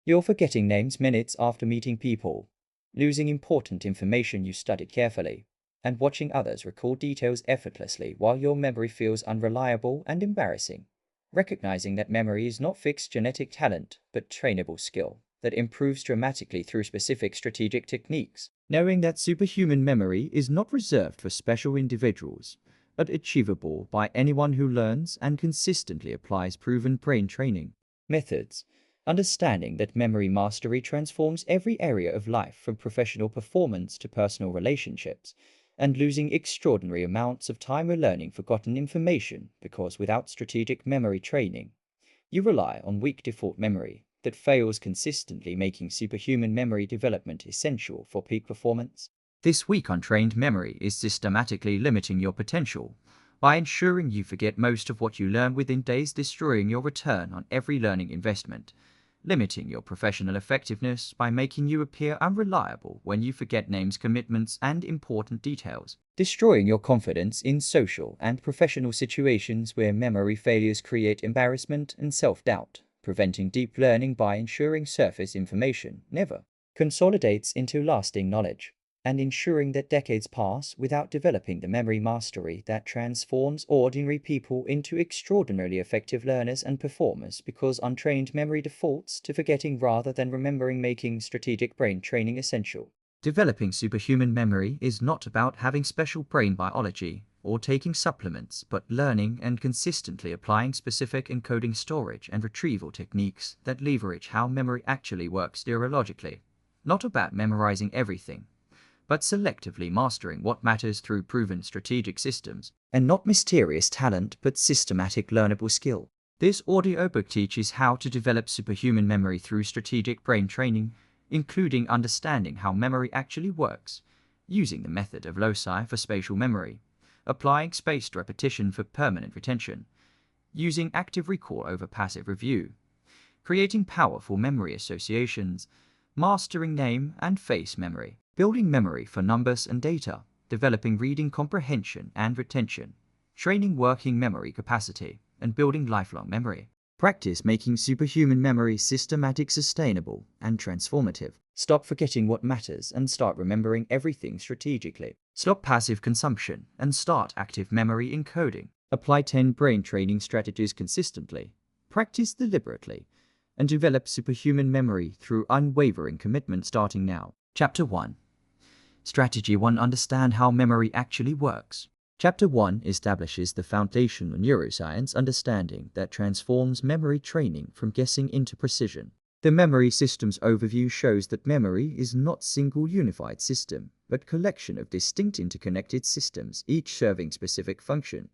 You're forgetting names minutes after meeting people, losing important information you studied carefully, and watching others recall details effortlessly while your memory feels unreliable and embarrassing. Recognizing that memory is not fixed genetic talent, but trainable skill that improves dramatically through specific strategic techniques. Knowing that superhuman memory is not reserved for special individuals, but achievable by anyone who learns and consistently applies proven brain training methods. Understanding that memory mastery transforms every area of life from professional performance to personal relationships, and losing extraordinary amounts of time relearning forgotten information because without strategic memory training, you rely on weak default memory that fails consistently, making superhuman memory development essential for peak performance. This weak untrained memory is systematically limiting your potential by ensuring you forget most of what you learn within days, destroying your return on every learning investment, limiting your professional effectiveness by making you appear unreliable when you forget names, commitments, and important details, destroying your confidence in social and professional situations where memory failures create embarrassment and self-doubt, preventing deep learning by ensuring surface information never consolidates into lasting knowledge, and ensuring that decades pass without developing the memory mastery that transforms ordinary people into extraordinarily effective learners and performers, because untrained memory defaults to forgetting rather than remembering, making strategic brain training essential. Developing superhuman memory is not about having special brain biology or taking supplements, but learning and consistently applying specific encoding, storage, and retrieval techniques that leverage how memory actually works neurologically. Not about memorizing everything, but selectively mastering what matters through proven strategic systems, and not mysterious talent, but systematic learnable skill. This audiobook teaches how to develop superhuman memory through strategic brain training, including understanding how memory actually works, using the method of loci for spatial memory, applying spaced repetition for permanent retention, using active recall over passive review, creating powerful memory associations, mastering name and face memory, building memory for numbers and data, developing reading comprehension and retention, training working memory capacity, and building lifelong memory. Practice making superhuman memory systematic, sustainable, and transformative. Stop forgetting what matters and start remembering everything strategically. Stop passive consumption and start active memory encoding. Apply 10 brain training strategies consistently. Practice deliberately, and develop superhuman memory through unwavering commitment, starting now. Chapter 1. Strategy 1. Understand how memory actually works. Chapter 1 establishes the foundational neuroscience understanding that transforms memory training from guessing into precision. The memory systems overview shows that memory is not single unified system, but collection of distinct interconnected systems, each serving specific function.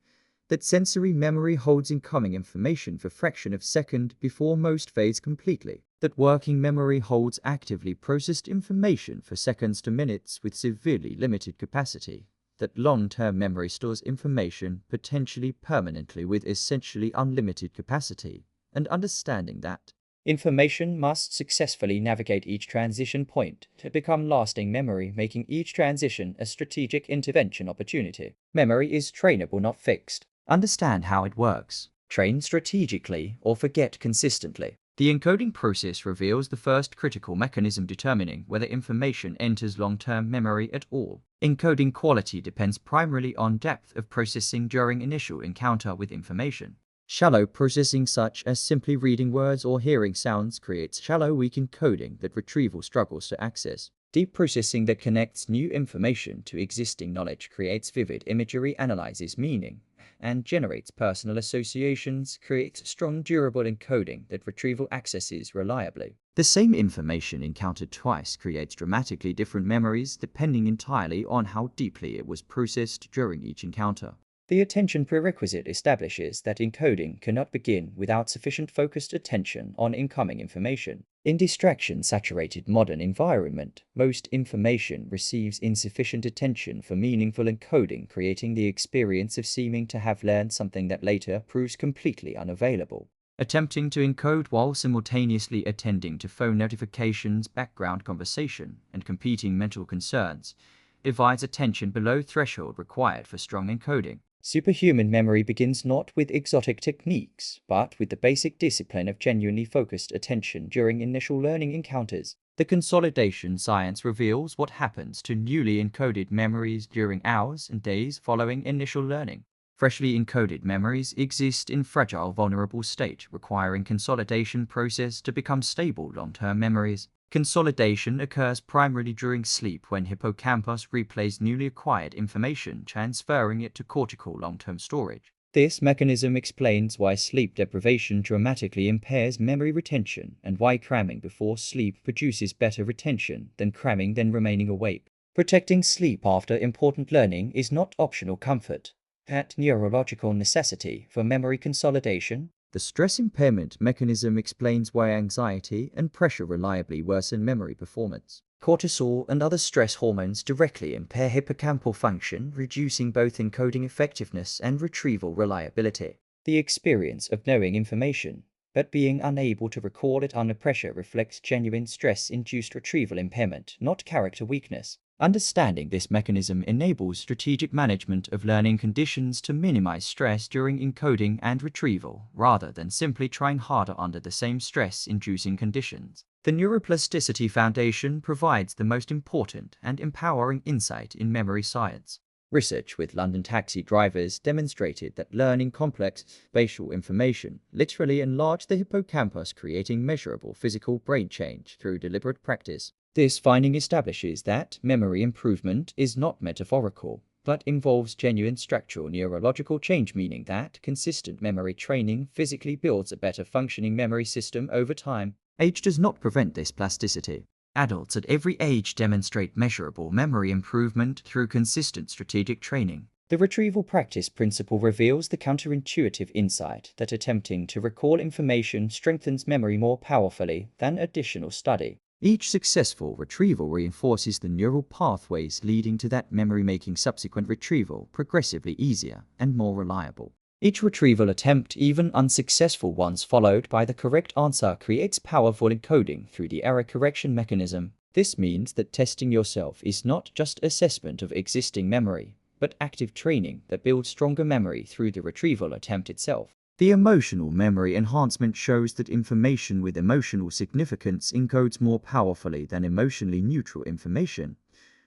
That sensory memory holds incoming information for fraction of second before most fades completely. That working memory holds actively processed information for seconds to minutes with severely limited capacity. That long-term memory stores information potentially permanently with essentially unlimited capacity. And understanding that information must successfully navigate each transition point to become lasting memory, making each transition a strategic intervention opportunity. Memory is trainable, not fixed. Understand how it works. Train strategically or forget consistently. The encoding process reveals the first critical mechanism determining whether information enters long-term memory at all. Encoding quality depends primarily on depth of processing during initial encounter with information. Shallow processing, such as simply reading words or hearing sounds, creates shallow, weak encoding that retrieval struggles to access. Deep processing that connects new information to existing knowledge creates vivid imagery, analyzes meaning, and generates personal associations, creates strong, durable encoding that retrieval accesses reliably. The same information encountered twice creates dramatically different memories depending entirely on how deeply it was processed during each encounter. The attention prerequisite establishes that encoding cannot begin without sufficient focused attention on incoming information. In distraction-saturated modern environment, most information receives insufficient attention for meaningful encoding, creating the experience of seeming to have learned something that later proves completely unavailable. Attempting to encode while simultaneously attending to phone notifications, background conversation, and competing mental concerns divides attention below threshold required for strong encoding. Superhuman memory begins not with exotic techniques, but with the basic discipline of genuinely focused attention during initial learning encounters. The consolidation science reveals what happens to newly encoded memories during hours and days following initial learning. Freshly encoded memories exist in fragile, vulnerable state, requiring consolidation process to become stable long-term memories. Consolidation occurs primarily during sleep when hippocampus replays newly acquired information, transferring it to cortical long-term storage. This mechanism explains why sleep deprivation dramatically impairs memory retention and why cramming before sleep produces better retention than cramming then remaining awake. Protecting sleep after important learning is not optional comfort, but neurological necessity for memory consolidation. The stress impairment mechanism explains why anxiety and pressure reliably worsen memory performance. Cortisol and other stress hormones directly impair hippocampal function, reducing both encoding effectiveness and retrieval reliability. The experience of knowing information, but being unable to recall it under pressure reflects genuine stress-induced retrieval impairment, not character weakness. Understanding this mechanism enables strategic management of learning conditions to minimize stress during encoding and retrieval, rather than simply trying harder under the same stress-inducing conditions. The Neuroplasticity Foundation provides the most important and empowering insight in memory science. Research with London taxi drivers demonstrated that learning complex spatial information literally enlarged the hippocampus, creating measurable physical brain change through deliberate practice. This finding establishes that memory improvement is not metaphorical, but involves genuine structural neurological change, meaning that consistent memory training physically builds a better functioning memory system over time. Age does not prevent this plasticity. Adults at every age demonstrate measurable memory improvement through consistent strategic training. The retrieval practice principle reveals the counterintuitive insight that attempting to recall information strengthens memory more powerfully than additional study. Each successful retrieval reinforces the neural pathways leading to that memory, making subsequent retrieval progressively easier and more reliable. Each retrieval attempt, even unsuccessful ones followed by the correct answer, creates powerful encoding through the error correction mechanism. This means that testing yourself is not just assessment of existing memory, but active training that builds stronger memory through the retrieval attempt itself. The emotional memory enhancement shows that information with emotional significance encodes more powerfully than emotionally neutral information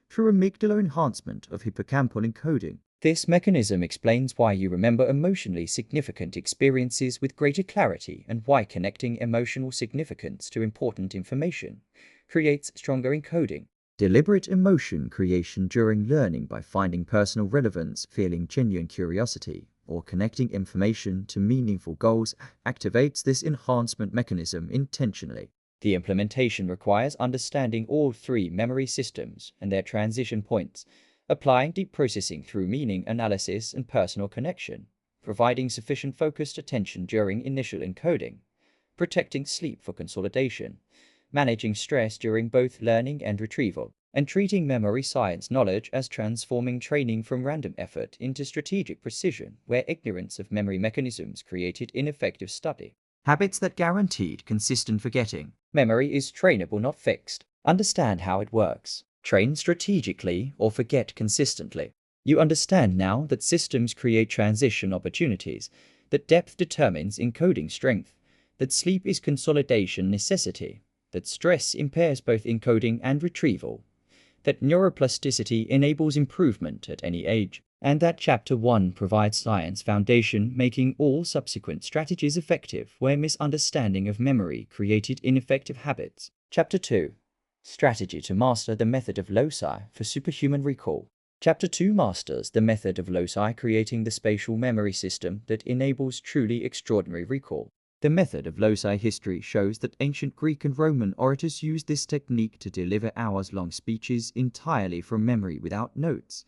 through amygdala enhancement of hippocampal encoding. This mechanism explains why you remember emotionally significant experiences with greater clarity and why connecting emotional significance to important information creates stronger encoding. Deliberate emotion creation during learning by finding personal relevance, feeling genuine curiosity, or connecting information to meaningful goals activates this enhancement mechanism intentionally. The implementation requires understanding all three memory systems and their transition points, applying deep processing through meaning analysis and personal connection, providing sufficient focused attention during initial encoding, protecting sleep for consolidation, managing stress during both learning and retrieval, and treating memory science knowledge as transforming training from random effort into strategic precision, where ignorance of memory mechanisms created ineffective study. Habits that guaranteed consistent forgetting. Memory is trainable, not fixed. Understand how it works. Train strategically or forget consistently. You understand now that systems create transition opportunities, that depth determines encoding strength, that sleep is consolidation necessity, that stress impairs both encoding and retrieval, that neuroplasticity enables improvement at any age, and that Chapter 1 provides science foundation, making all subsequent strategies effective where misunderstanding of memory created ineffective habits. Chapter 2. Strategy to master the method of loci for superhuman recall. Chapter 2 masters the method of loci, creating the spatial memory system that enables truly extraordinary recall. The method of loci history shows that ancient Greek and Roman orators used this technique to deliver hours-long speeches entirely from memory without notes.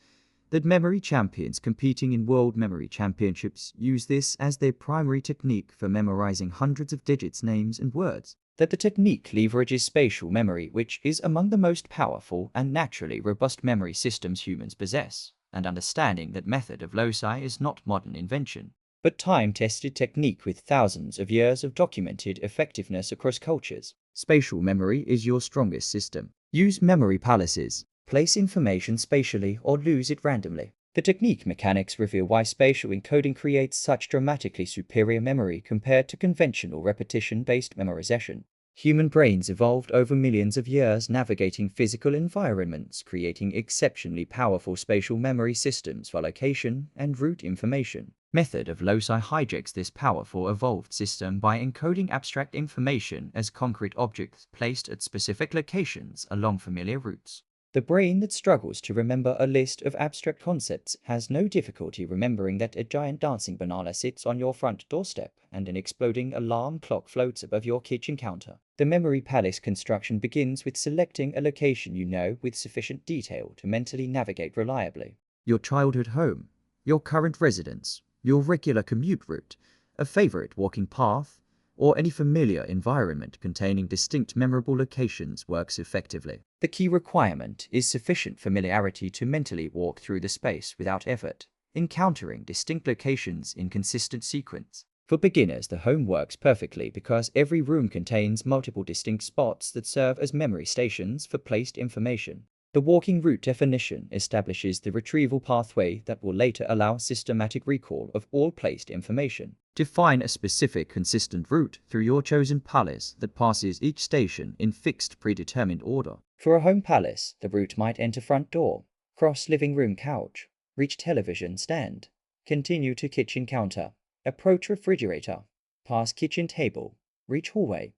That memory champions competing in World Memory Championships use this as their primary technique for memorizing hundreds of digits, names, and words. That the technique leverages spatial memory, which is among the most powerful and naturally robust memory systems humans possess, and understanding that method of loci is not modern invention, but time-tested technique with thousands of years of documented effectiveness across cultures. Spatial memory is your strongest system. Use memory palaces. Place information spatially or lose it randomly. The technique mechanics reveal why spatial encoding creates such dramatically superior memory compared to conventional repetition-based memorization. Human brains evolved over millions of years navigating physical environments, creating exceptionally powerful spatial memory systems for location and route information. Method of loci hijacks this powerful evolved system by encoding abstract information as concrete objects placed at specific locations along familiar routes. The brain that struggles to remember a list of abstract concepts has no difficulty remembering that a giant dancing banana sits on your front doorstep and an exploding alarm clock floats above your kitchen counter. The memory palace construction begins with selecting a location you know with sufficient detail to mentally navigate reliably. Your childhood home, your current residence, your regular commute route, a favorite walking path, or any familiar environment containing distinct memorable locations works effectively. The key requirement is sufficient familiarity to mentally walk through the space without effort, encountering distinct locations in consistent sequence. For beginners, the home works perfectly because every room contains multiple distinct spots that serve as memory stations for placed information. The walking route definition establishes the retrieval pathway that will later allow systematic recall of all placed information. Define a specific consistent route through your chosen palace that passes each station in fixed predetermined order. For a home palace, the route might enter front door, cross living room couch, reach television stand, continue to kitchen counter, approach refrigerator, pass kitchen table, reach hallway,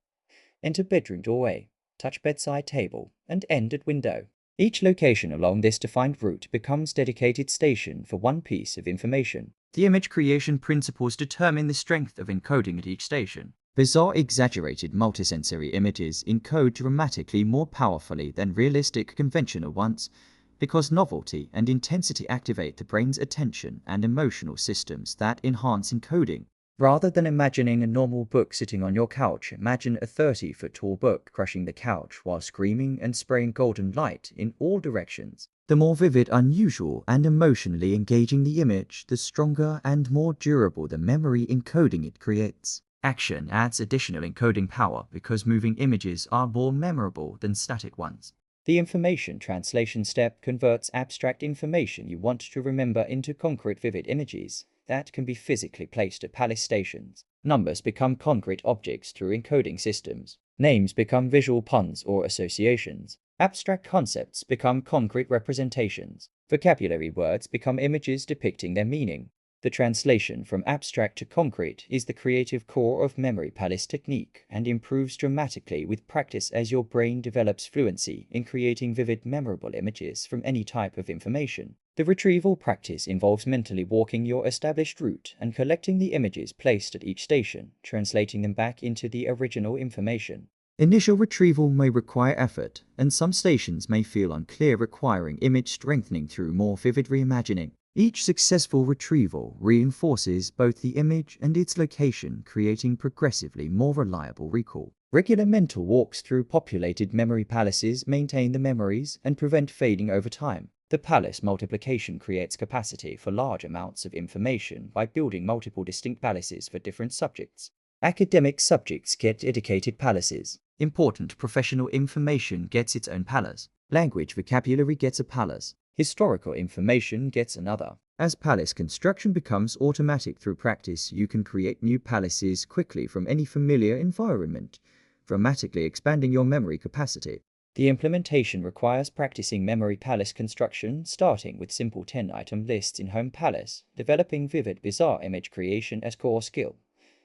enter bedroom doorway, touch bedside table, and end at window. Each location along this defined route becomes dedicated station for one piece of information. The image creation principles determine the strength of encoding at each station. Bizarre exaggerated multisensory images encode dramatically more powerfully than realistic conventional ones because novelty and intensity activate the brain's attention and emotional systems that enhance encoding. Rather than imagining a normal book sitting on your couch, imagine a 30-foot tall book crushing the couch while screaming and spraying golden light in all directions. The more vivid, unusual, and emotionally engaging the image, the stronger and more durable the memory encoding it creates. Action adds additional encoding power because moving images are more memorable than static ones. The information translation step converts abstract information you want to remember into concrete vivid images that can be physically placed at palace stations. Numbers become concrete objects through encoding systems. Names become visual puns or associations. Abstract concepts become concrete representations. Vocabulary words become images depicting their meaning. The translation from abstract to concrete is the creative core of memory palace technique and improves dramatically with practice as your brain develops fluency in creating vivid, memorable images from any type of information. The retrieval practice involves mentally walking your established route and collecting the images placed at each station, translating them back into the original information. Initial retrieval may require effort, and some stations may feel unclear, requiring image strengthening through more vivid reimagining. Each successful retrieval reinforces both the image and its location, creating progressively more reliable recall. Regular mental walks through populated memory palaces maintain the memories and prevent fading over time. The palace multiplication creates capacity for large amounts of information by building multiple distinct palaces for different subjects. Academic subjects get dedicated palaces. Important professional information gets its own palace. Language vocabulary gets a palace. Historical information gets another. As palace construction becomes automatic through practice, you can create new palaces quickly from any familiar environment, dramatically expanding your memory capacity. The implementation requires practicing memory palace construction, starting with simple 10-item lists in home palace, developing vivid, bizarre image creation as core skill,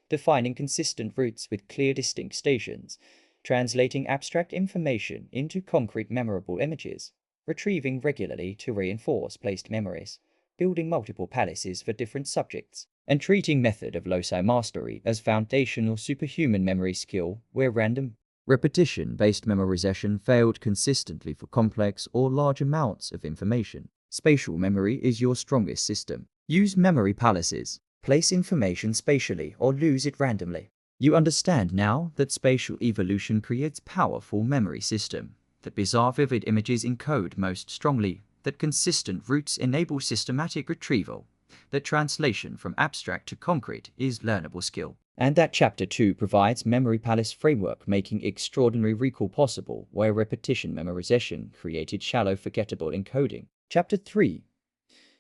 defining consistent routes with clear, distinct stations, translating abstract information into concrete, memorable images, retrieving regularly to reinforce placed memories, building multiple palaces for different subjects, and treating method of loci mastery as foundational superhuman memory skill where random repetition-based memorization failed consistently for complex or large amounts of information. Spatial memory is your strongest system. Use memory palaces. Place information spatially or lose it randomly. You understand now that spatial evolution creates powerful memory system, that bizarre vivid images encode most strongly, that consistent routes enable systematic retrieval, that translation from abstract to concrete is learnable skill, and that Chapter 2 provides memory palace framework making extraordinary recall possible where repetition memorization created shallow forgettable encoding. Chapter 3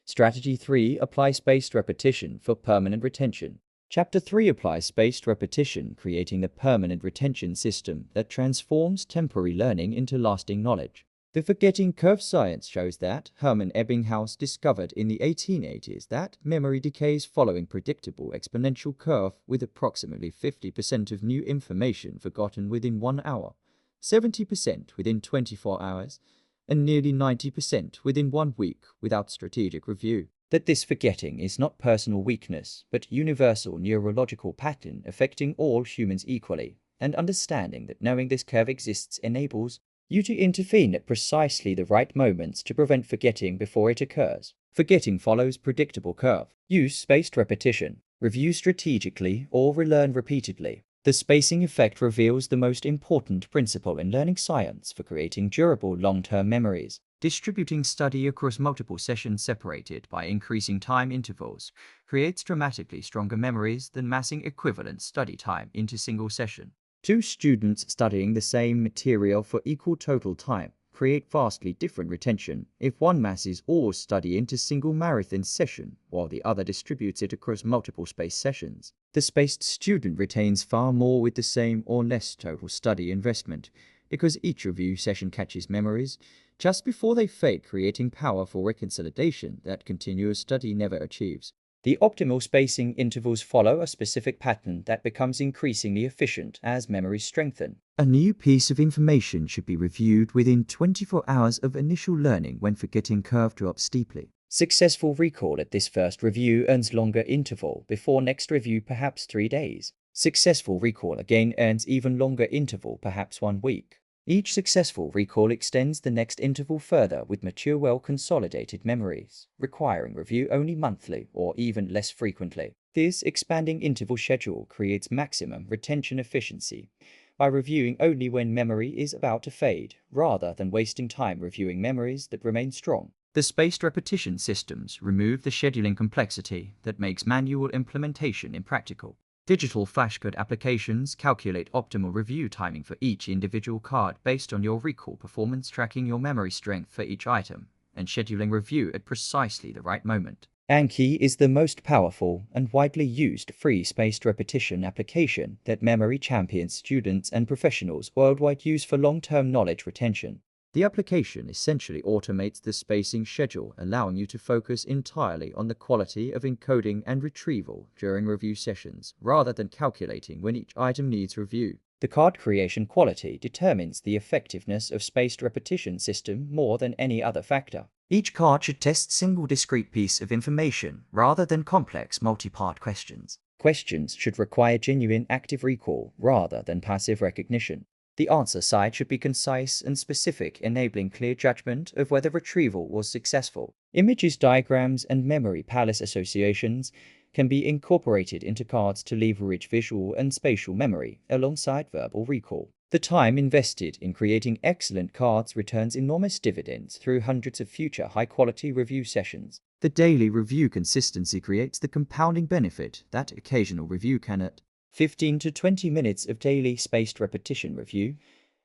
Strategy 3. Apply spaced repetition for permanent retention. Chapter 3 applies spaced repetition, creating a permanent retention system that transforms temporary learning into lasting knowledge. The forgetting curve science shows that Hermann Ebbinghaus discovered in the 1880s that memory decays following predictable exponential curve, with approximately 50% of new information forgotten within 1 hour, 70% within 24 hours, and nearly 90% within 1 week without strategic review. That this forgetting is not personal weakness, but universal neurological pattern affecting all humans equally, and understanding that knowing this curve exists enables you to intervene at precisely the right moments to prevent forgetting before it occurs. Forgetting follows predictable curve. Use spaced repetition. Review strategically or relearn repeatedly. The spacing effect reveals the most important principle in learning science for creating durable long-term memories. Distributing study across multiple sessions separated by increasing time intervals creates dramatically stronger memories than massing equivalent study time into single session. Two students studying the same material for equal total time create vastly different retention if one masses all study into single marathon session while the other distributes it across multiple spaced sessions. The spaced student retains far more with the same or less total study investment because each review session catches memories just before they fade, creating powerful reconsolidation that continuous study never achieves. The optimal spacing intervals follow a specific pattern that becomes increasingly efficient as memories strengthen. A new piece of information should be reviewed within 24 hours of initial learning when forgetting curve drops steeply. Successful recall at this first review earns longer interval before next review, perhaps 3 days. Successful recall again earns even longer interval, perhaps 1 week. Each successful recall extends the next interval further with mature, well-consolidated memories, requiring review only monthly or even less frequently. This expanding interval schedule creates maximum retention efficiency by reviewing only when memory is about to fade, rather than wasting time reviewing memories that remain strong. The spaced repetition systems remove the scheduling complexity that makes manual implementation impractical. Digital flashcard applications calculate optimal review timing for each individual card based on your recall performance, tracking your memory strength for each item, and scheduling review at precisely the right moment. Anki is the most powerful and widely used free spaced repetition application that memory champions, students, and professionals worldwide use for long-term knowledge retention. The application essentially automates the spacing schedule, allowing you to focus entirely on the quality of encoding and retrieval during review sessions, rather than calculating when each item needs review. The card creation quality determines the effectiveness of spaced repetition system more than any other factor. Each card should test single discrete piece of information rather than complex multi-part questions. Questions should require genuine active recall rather than passive recognition. The answer side should be concise and specific, enabling clear judgment of whether retrieval was successful. Images, diagrams, and memory palace associations can be incorporated into cards to leverage visual and spatial memory alongside verbal recall. The time invested in creating excellent cards returns enormous dividends through hundreds of future high-quality review sessions. The daily review consistency creates the compounding benefit that occasional review cannot. 15 to 20 minutes of daily spaced repetition review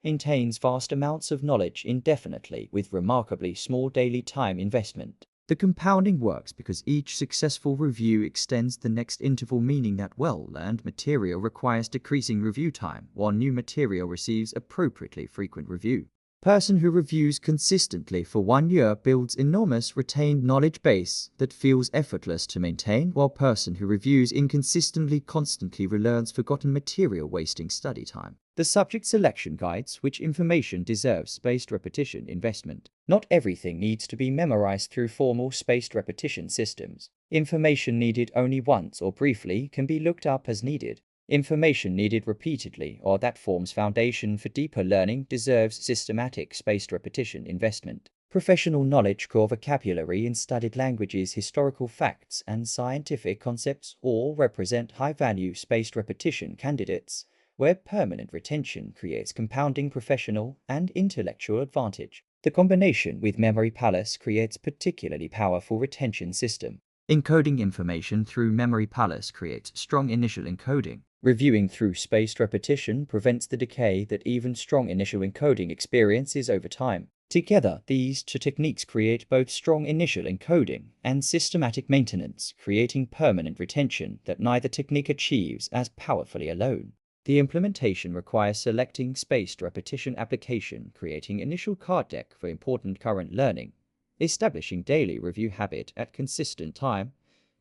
maintains vast amounts of knowledge indefinitely with remarkably small daily time investment. The compounding works because each successful review extends the next interval, meaning that well-learned material requires decreasing review time, while new material receives appropriately frequent review. Person who reviews consistently for 1 year builds enormous retained knowledge base that feels effortless to maintain, while person who reviews inconsistently constantly relearns forgotten material, wasting study time. The subject selection guides which information deserves spaced repetition investment. Not everything needs to be memorized through formal spaced repetition systems. Information needed only once or briefly can be looked up as needed. Information needed repeatedly or that forms foundation for deeper learning deserves systematic spaced repetition investment. Professional knowledge, core vocabulary in studied languages, historical facts, and scientific concepts all represent high-value spaced repetition candidates, where permanent retention creates compounding professional and intellectual advantage. The combination with Memory Palace creates particularly powerful retention system. Encoding information through Memory Palace creates strong initial encoding. Reviewing through spaced repetition prevents the decay that even strong initial encoding experiences over time. Together, these two techniques create both strong initial encoding and systematic maintenance, creating permanent retention that neither technique achieves as powerfully alone. The implementation requires selecting spaced repetition application, creating initial card deck for important current learning, establishing daily review habit at consistent time,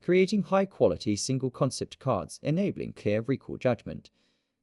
creating high-quality single-concept cards enabling clear recall judgment,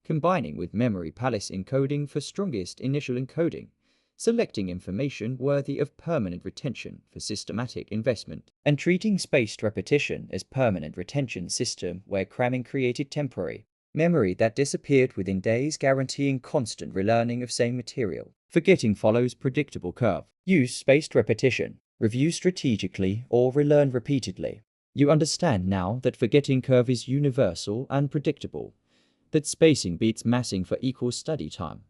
combining with memory palace encoding for strongest initial encoding, selecting information worthy of permanent retention for systematic investment, and treating spaced repetition as permanent retention system where cramming created temporary memory that disappeared within days, guaranteeing constant relearning of same material. Forgetting follows predictable curve. Use spaced repetition, review strategically, or relearn repeatedly. You understand now that forgetting curve is universal and predictable, that spacing beats massing for equal study time,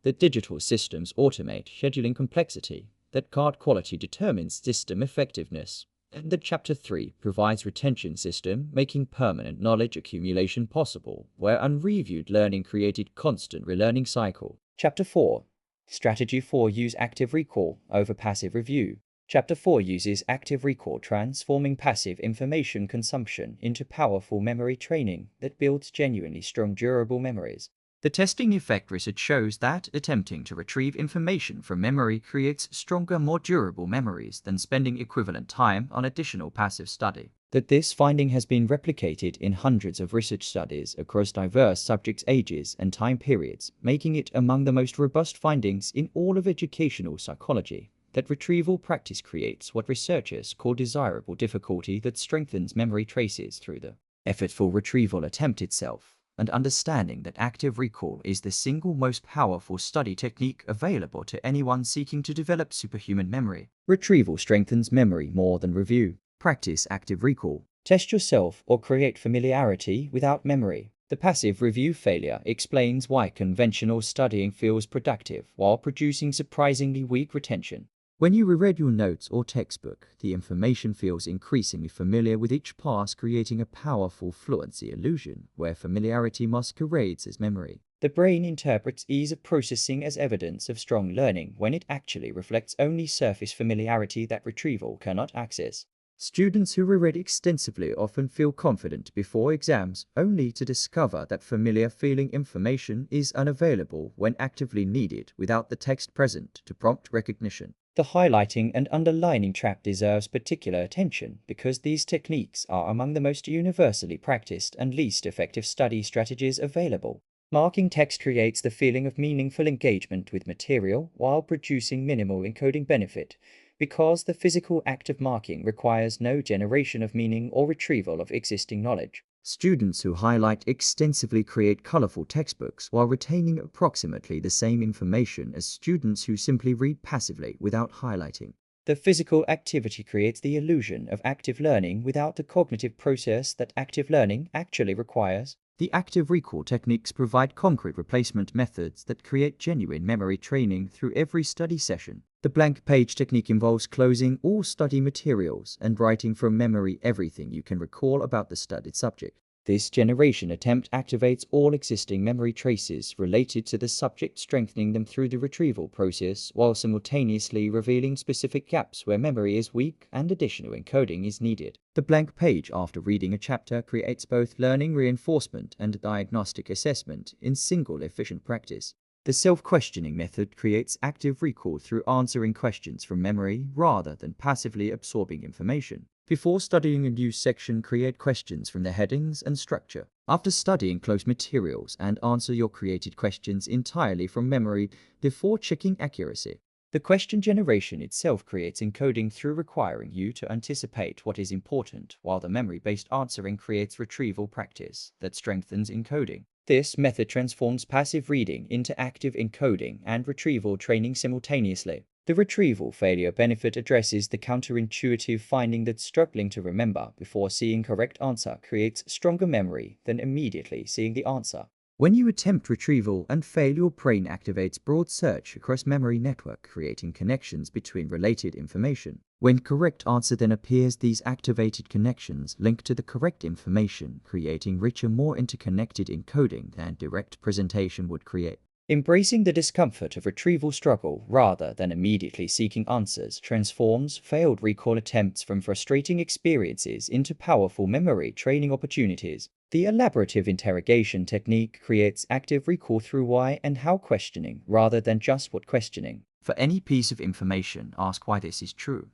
that digital systems automate scheduling complexity, that card quality determines system effectiveness, and that Chapter 3 provides retention system, making permanent knowledge accumulation possible, where unreviewed learning created constant relearning cycle. Chapter 4. Strategy 4. Use active recall over passive review. Chapter 4 uses active recall, transforming passive information consumption into powerful memory training that builds genuinely strong, durable memories. The testing effect research shows that attempting to retrieve information from memory creates stronger, more durable memories than spending equivalent time on additional passive study. That this finding has been replicated in hundreds of research studies across diverse subjects, ages, and time periods, making it among the most robust findings in all of educational psychology. That retrieval practice creates what researchers call desirable difficulty that strengthens memory traces through the effortful retrieval attempt itself, and understanding that active recall is the single most powerful study technique available to anyone seeking to develop superhuman memory. Retrieval strengthens memory more than review. Practice active recall. Test yourself or create familiarity without memory. The passive review failure explains why conventional studying feels productive while producing surprisingly weak retention. When you reread your notes or textbook, the information feels increasingly familiar with each pass, creating a powerful fluency illusion where familiarity masquerades as memory. The brain interprets ease of processing as evidence of strong learning when it actually reflects only surface familiarity that retrieval cannot access. Students who reread extensively often feel confident before exams, only to discover that familiar feeling information is unavailable when actively needed without the text present to prompt recognition. The highlighting and underlining trap deserves particular attention because these techniques are among the most universally practiced and least effective study strategies available. Marking text creates the feeling of meaningful engagement with material while producing minimal encoding benefit, because the physical act of marking requires no generation of meaning or retrieval of existing knowledge. Students who highlight extensively create colorful textbooks while retaining approximately the same information as students who simply read passively without highlighting. The physical activity creates the illusion of active learning without the cognitive process that active learning actually requires. The active recall techniques provide concrete replacement methods that create genuine memory training through every study session. The blank page technique involves closing all study materials and writing from memory everything you can recall about the studied subject. This generation attempt activates all existing memory traces related to the subject, strengthening them through the retrieval process while simultaneously revealing specific gaps where memory is weak and additional encoding is needed. The blank page after reading a chapter creates both learning reinforcement and diagnostic assessment in single efficient practice. The self-questioning method creates active recall through answering questions from memory rather than passively absorbing information. Before studying a new section, create questions from the headings and structure. After studying close materials, and answer your created questions entirely from memory before checking accuracy. The question generation itself creates encoding through requiring you to anticipate what is important, while the memory-based answering creates retrieval practice that strengthens encoding. This method transforms passive reading into active encoding and retrieval training simultaneously. The retrieval failure benefit addresses the counterintuitive finding that struggling to remember before seeing correct answer creates stronger memory than immediately seeing the answer. When you attempt retrieval and fail, your brain activates broad search across memory network, creating connections between related information. When correct answer then appears, these activated connections link to the correct information, creating richer, more interconnected encoding than direct presentation would create. Embracing the discomfort of retrieval struggle rather than immediately seeking answers transforms failed recall attempts from frustrating experiences into powerful memory training opportunities. The elaborative interrogation technique creates active recall through why and how questioning rather than just what questioning. For any piece of information, ask why this is true.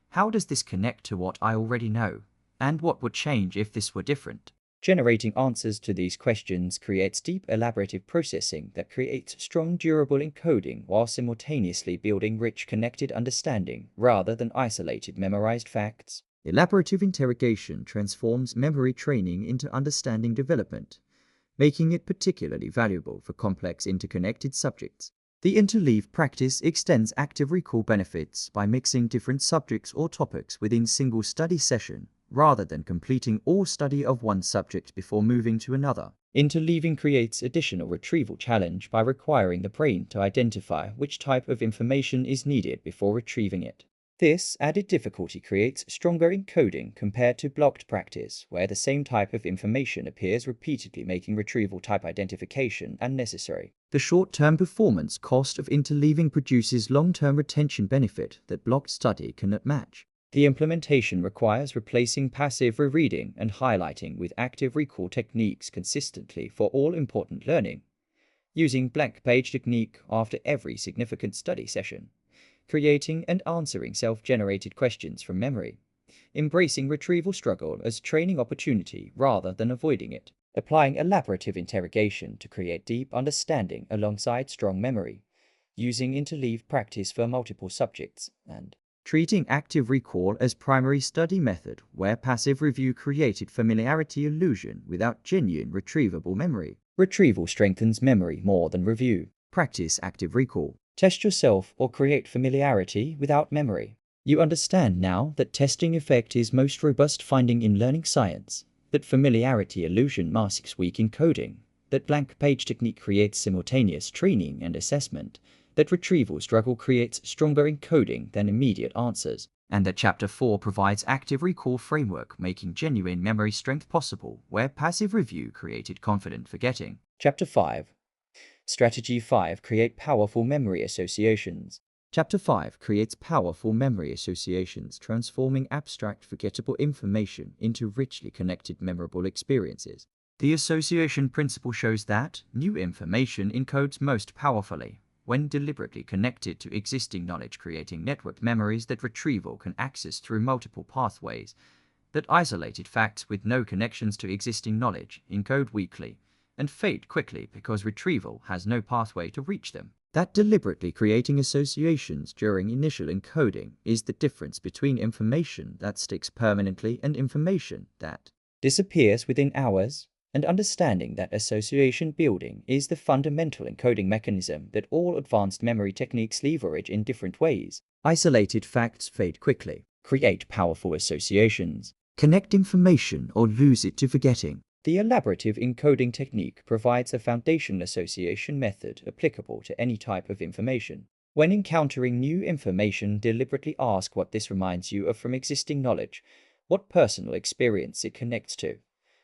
How does this connect to what I already know? And what would change if this were different? Generating answers to these questions creates deep elaborative processing that creates strong durable encoding while simultaneously building rich connected understanding rather than isolated memorized facts. Elaborative interrogation transforms memory training into understanding development, making it particularly valuable for complex interconnected subjects. The interleave practice extends active recall benefits by mixing different subjects or topics within single study session, rather than completing all study of one subject before moving to another. Interleaving creates additional retrieval challenge by requiring the brain to identify which type of information is needed before retrieving it. This added difficulty creates stronger encoding compared to blocked practice, where the same type of information appears repeatedly, making retrieval type identification unnecessary. The short-term performance cost of interleaving produces long-term retention benefit that blocked study cannot match. The implementation requires replacing passive rereading and highlighting with active recall techniques consistently for all important learning, using blank page technique after every significant study session, creating and answering self-generated questions from memory, embracing retrieval struggle as training opportunity rather than avoiding it, applying elaborative interrogation to create deep understanding alongside strong memory, using interleave practice for multiple subjects, and treating active recall as primary study method where passive review created familiarity illusion without genuine retrievable memory. Retrieval strengthens memory more than review. Practice active recall. Test yourself or create familiarity without memory. You understand now that testing effect is most robust finding in learning science, that familiarity illusion masks weak encoding, that blank page technique creates simultaneous training and assessment, that retrieval struggle creates stronger encoding than immediate answers, and that Chapter 4 provides active recall framework making genuine memory strength possible where passive review created confident forgetting. Chapter 5. Strategy 5. Create powerful memory associations. Chapter 5 creates powerful memory associations, transforming abstract forgettable information into richly connected memorable experiences. The association principle shows that new information encodes most powerfully when deliberately connected to existing knowledge, creating networked memories that retrieval can access through multiple pathways, that isolated facts with no connections to existing knowledge encode weakly and fade quickly because retrieval has no pathway to reach them. That deliberately creating associations during initial encoding is the difference between information that sticks permanently and information that disappears within hours. And understanding that association building is the fundamental encoding mechanism that all advanced memory techniques leverage in different ways. Isolated facts fade quickly. Create powerful associations. Connect information or lose it to forgetting. The elaborative encoding technique provides a foundational association method applicable to any type of information. When encountering new information, deliberately ask what this reminds you of from existing knowledge, what personal experience it connects to,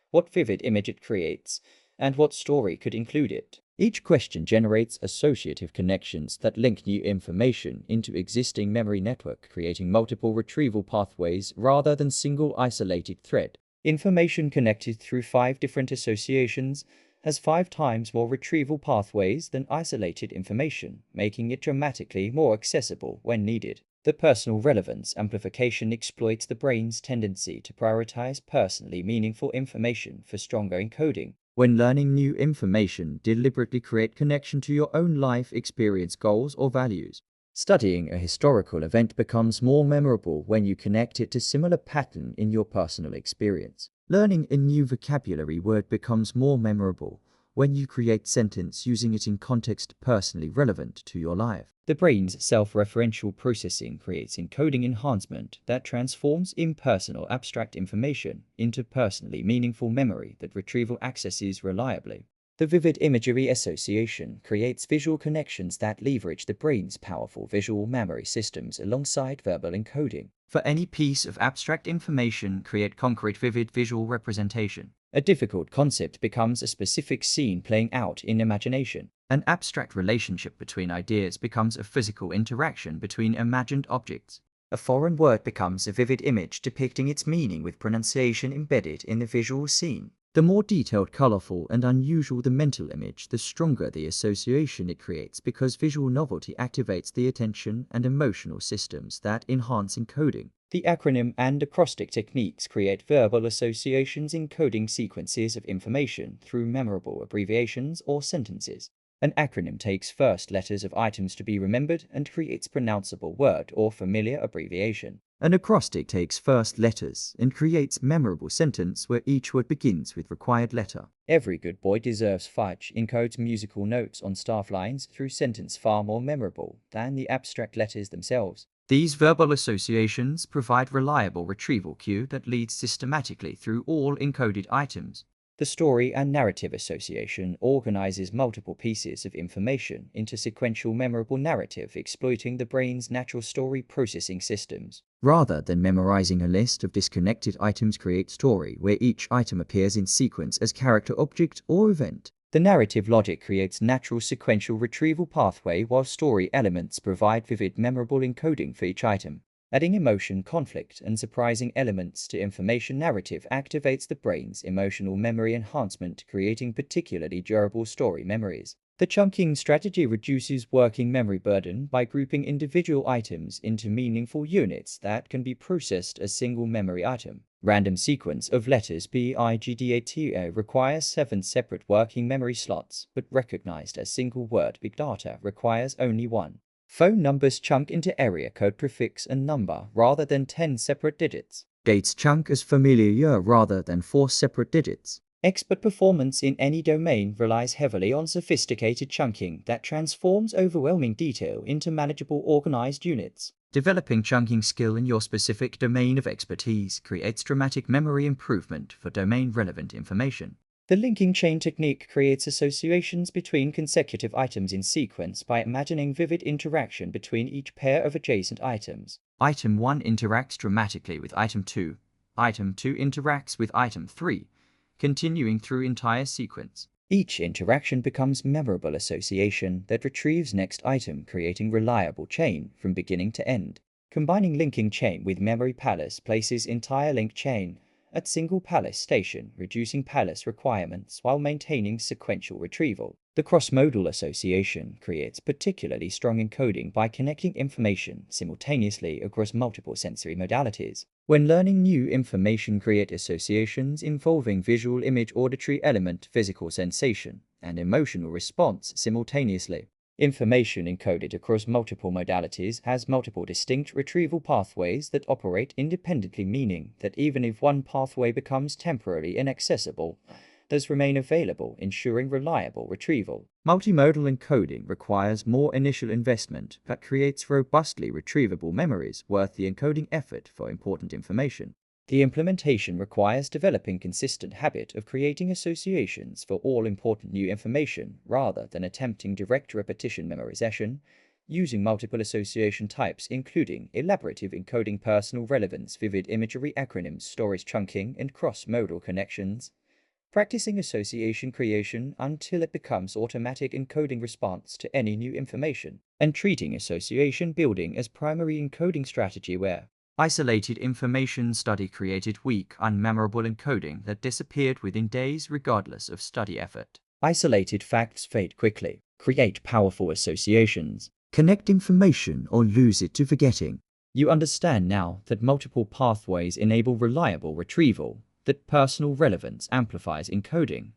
what vivid image it creates, and what story could include it. Each question generates associative connections that link new information into existing memory network, creating multiple retrieval pathways rather than single isolated thread. Information connected through 5 different associations has 5 times more retrieval pathways than isolated information, making it dramatically more accessible when needed. The personal relevance amplification exploits the brain's tendency to prioritize personally meaningful information for stronger encoding. When learning new information, deliberately create connection to your own life experience, goals, or values. Studying a historical event becomes more memorable when you connect it to similar pattern in your personal experience. Learning a new vocabulary word becomes more memorable when you create sentence using it in context personally relevant to your life. The brain's self-referential processing creates encoding enhancement that transforms impersonal abstract information into personally meaningful memory that retrieval accesses reliably. The vivid imagery association creates visual connections that leverage the brain's powerful visual memory systems alongside verbal encoding. For any piece of abstract information, create concrete vivid visual representation. A difficult concept becomes a specific scene playing out in imagination. An abstract relationship between ideas becomes a physical interaction between imagined objects. A foreign word becomes a vivid image depicting its meaning with pronunciation embedded in the visual scene. The more detailed, colorful, and unusual the mental image, the stronger the association it creates, because visual novelty activates the attention and emotional systems that enhance encoding. The acronym and acrostic techniques create verbal associations encoding sequences of information through memorable abbreviations or sentences. An acronym takes first letters of items to be remembered and creates pronounceable word or familiar abbreviation. An acrostic takes first letters and creates memorable sentence where each word begins with required letter. Every good boy deserves fudge encodes musical notes on staff lines through sentence far more memorable than the abstract letters themselves. These verbal associations provide reliable retrieval cue that leads systematically through all encoded items. The story and narrative association organizes multiple pieces of information into sequential memorable narrative, exploiting the brain's natural story processing systems. Rather than memorizing a list of disconnected items, create story where each item appears in sequence as character, object, or event. The narrative logic creates natural sequential retrieval pathway, while story elements provide vivid memorable encoding for each item. Adding emotion, conflict, and surprising elements to information narrative activates the brain's emotional memory enhancement, creating particularly durable story memories. The chunking strategy reduces working memory burden by grouping individual items into meaningful units that can be processed as single memory item. Random sequence of letters BIGDATA requires 7 separate working memory slots, but recognized as single word big data requires only 1. Phone numbers chunk into area code, prefix, and number rather than 10 separate digits. Dates chunk as familiar year rather than 4 separate digits. Expert performance in any domain relies heavily on sophisticated chunking that transforms overwhelming detail into manageable, organized units. Developing chunking skill in your specific domain of expertise creates dramatic memory improvement for domain-relevant information. The linking chain technique creates associations between consecutive items in sequence by imagining vivid interaction between each pair of adjacent items. Item 1 interacts dramatically with item 2. Item 2 interacts with item 3, continuing through entire sequence. Each interaction becomes memorable association that retrieves next item, creating reliable chain from beginning to end. Combining linking chain with memory palace places entire link chain at single palace station, reducing palace requirements while maintaining sequential retrieval. The cross-modal association creates particularly strong encoding by connecting information simultaneously across multiple sensory modalities. When learning new information, create associations involving visual, image, auditory element, physical sensation, and emotional response simultaneously. Information encoded across multiple modalities has multiple distinct retrieval pathways that operate independently, meaning that even if one pathway becomes temporarily inaccessible, those remain available, ensuring reliable retrieval. Multimodal encoding requires more initial investment but creates robustly retrievable memories worth the encoding effort for important information. The implementation requires developing consistent habit of creating associations for all important new information rather than attempting direct repetition memorization, using multiple association types including elaborative encoding, personal relevance, vivid imagery, acronyms, storage chunking, and cross-modal connections. Practicing association creation until it becomes automatic encoding response to any new information, and treating association building as primary encoding strategy where isolated information study created weak, unmemorable encoding that disappeared within days regardless of study effort. Isolated facts fade quickly. Create powerful associations. Connect information or lose it to forgetting. You understand now that multiple pathways enable reliable retrieval, that personal relevance amplifies encoding,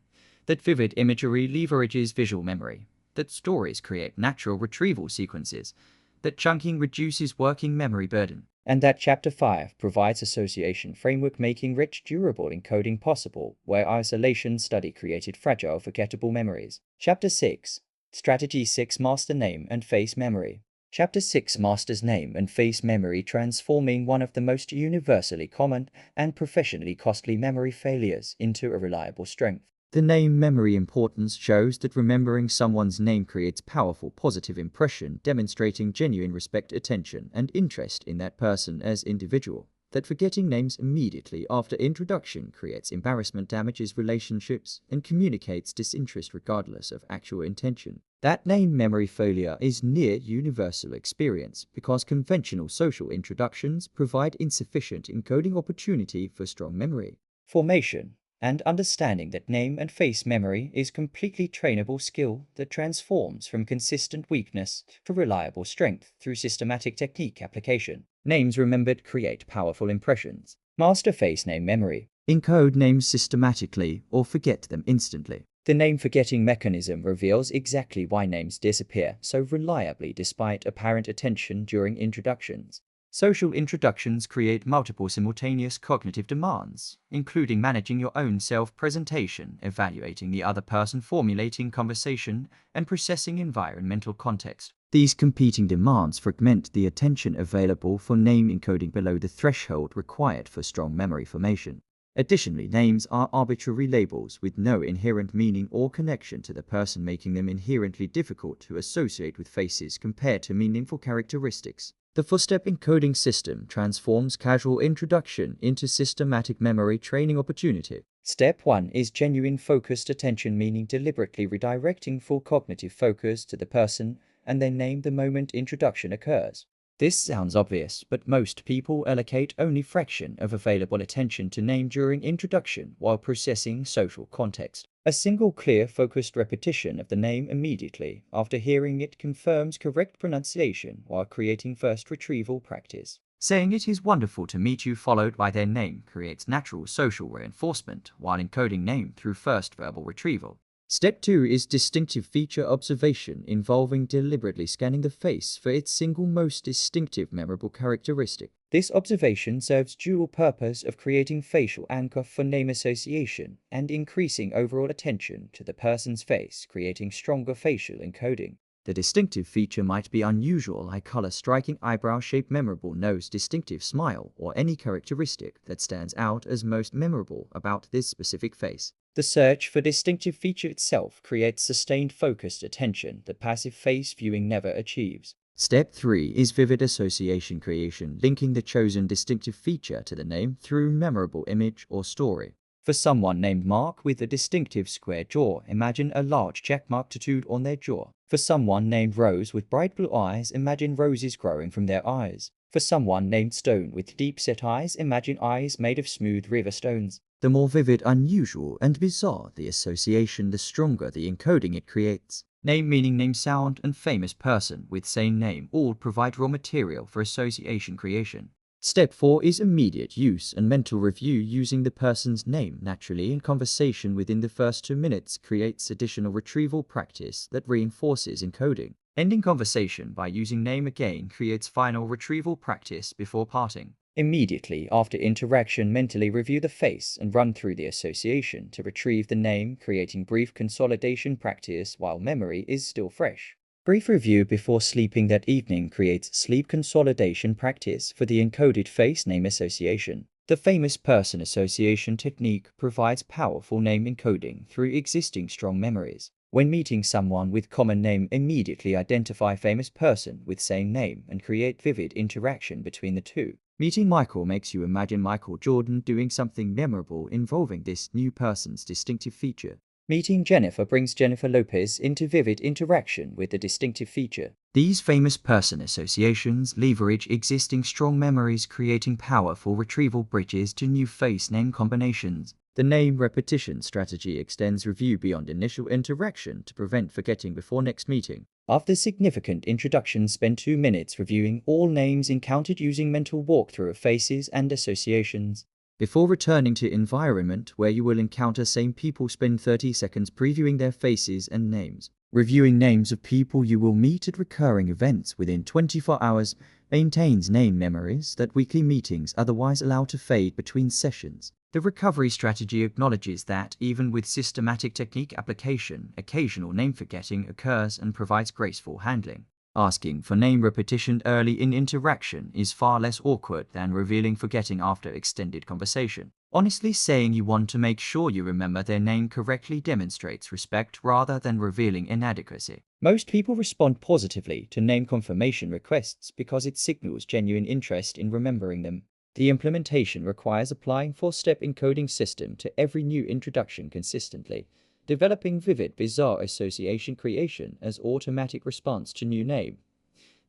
that vivid imagery leverages visual memory, that stories create natural retrieval sequences, that chunking reduces working memory burden, and that Chapter 5 provides association framework, making rich, durable encoding possible, where isolation study created fragile, forgettable memories. Chapter 6. Strategy 6. Master name and face memory. Chapter 6 masters name and face memory, transforming one of the most universally common and professionally costly memory failures into a reliable strength. The name memory importance shows that remembering someone's name creates powerful positive impression, demonstrating genuine respect, attention, and interest in that person as individual. that forgetting names immediately after introduction creates embarrassment, damages relationships, and communicates disinterest regardless of actual intention. That name memory failure is near universal experience because conventional social introductions provide insufficient encoding opportunity for strong memory formation. And understanding that name and face memory is completely trainable skill that transforms from consistent weakness to reliable strength through systematic technique application. Names remembered create powerful impressions. Master face name memory. Encode names systematically or forget them instantly. The name forgetting mechanism reveals exactly why names disappear so reliably despite apparent attention during introductions. Social introductions create multiple simultaneous cognitive demands, including managing your own self-presentation, evaluating the other person, formulating conversation, and processing environmental context. These competing demands fragment the attention available for name encoding below the threshold required for strong memory formation. Additionally, names are arbitrary labels with no inherent meaning or connection to the person, making them inherently difficult to associate with faces compared to meaningful characteristics. The four-step encoding system transforms casual introduction into systematic memory training opportunity. Step 1 is genuine focused attention, meaning deliberately redirecting full cognitive focus to the person and their name the moment introduction occurs. This sounds obvious, but most people allocate only fraction of available attention to name during introduction while processing social context. A single clear, focused repetition of the name immediately after hearing it confirms correct pronunciation while creating first retrieval practice. Saying "it is wonderful to meet you" followed by their name creates natural social reinforcement while encoding name through first verbal retrieval. Step 2 is distinctive feature observation, involving deliberately scanning the face for its single most distinctive memorable characteristic. This observation serves dual purpose of creating facial anchor for name association and increasing overall attention to the person's face, creating stronger facial encoding. The distinctive feature might be unusual eye color, striking eyebrow shape, memorable nose, distinctive smile, or any characteristic that stands out as most memorable about this specific face. The search for distinctive feature itself creates sustained focused attention that passive face viewing never achieves. Step 3 is vivid association creation, linking the chosen distinctive feature to the name through memorable image or story. For someone named Mark with a distinctive square jaw, imagine a large checkmark tattooed on their jaw. For someone named Rose with bright blue eyes, imagine roses growing from their eyes. For someone named Stone with deep-set eyes, imagine eyes made of smooth river stones. The more vivid, unusual, and bizarre the association, the stronger the encoding it creates. Name meaning, name sound, and famous person with same name all provide raw material for association creation. Step 4 is immediate use and mental review. Using the person's name naturally in conversation within the first 2 minutes creates additional retrieval practice that reinforces encoding. Ending conversation by using name again creates final retrieval practice before parting. Immediately after interaction, mentally review the face and run through the association to retrieve the name, creating brief consolidation practice while memory is still fresh. Brief review before sleeping that evening creates sleep consolidation practice for the encoded face name association. The famous person association technique provides powerful name encoding through existing strong memories. When meeting someone with common name, immediately identify famous person with same name and create vivid interaction between the two. Meeting Michael makes you imagine Michael Jordan doing something memorable involving this new person's distinctive feature. Meeting Jennifer brings Jennifer Lopez into vivid interaction with the distinctive feature. These famous person associations leverage existing strong memories, creating powerful retrieval bridges to new face name combinations. The name repetition strategy extends review beyond initial interaction to prevent forgetting before next meeting. After significant introduction, spend 2 minutes reviewing all names encountered using mental walkthrough of faces and associations. Before returning to environment where you will encounter same people, spend 30 seconds previewing their faces and names. Reviewing names of people you will meet at recurring events within 24 hours maintains name memories that weekly meetings otherwise allow to fade between sessions. The recovery strategy acknowledges that even with systematic technique application, occasional name forgetting occurs and provides graceful handling. Asking for name repetition early in interaction is far less awkward than revealing forgetting after extended conversation. Honestly saying you want to make sure you remember their name correctly demonstrates respect rather than revealing inadequacy. Most people respond positively to name confirmation requests because it signals genuine interest in remembering them. The implementation requires applying four-step encoding system to every new introduction consistently, developing vivid, bizarre association creation as automatic response to new name,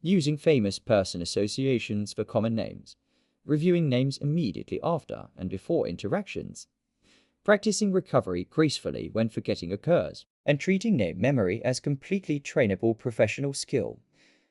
using famous person associations for common names, reviewing names immediately after and before interactions, practicing recovery gracefully when forgetting occurs, and treating name memory as completely trainable professional skill,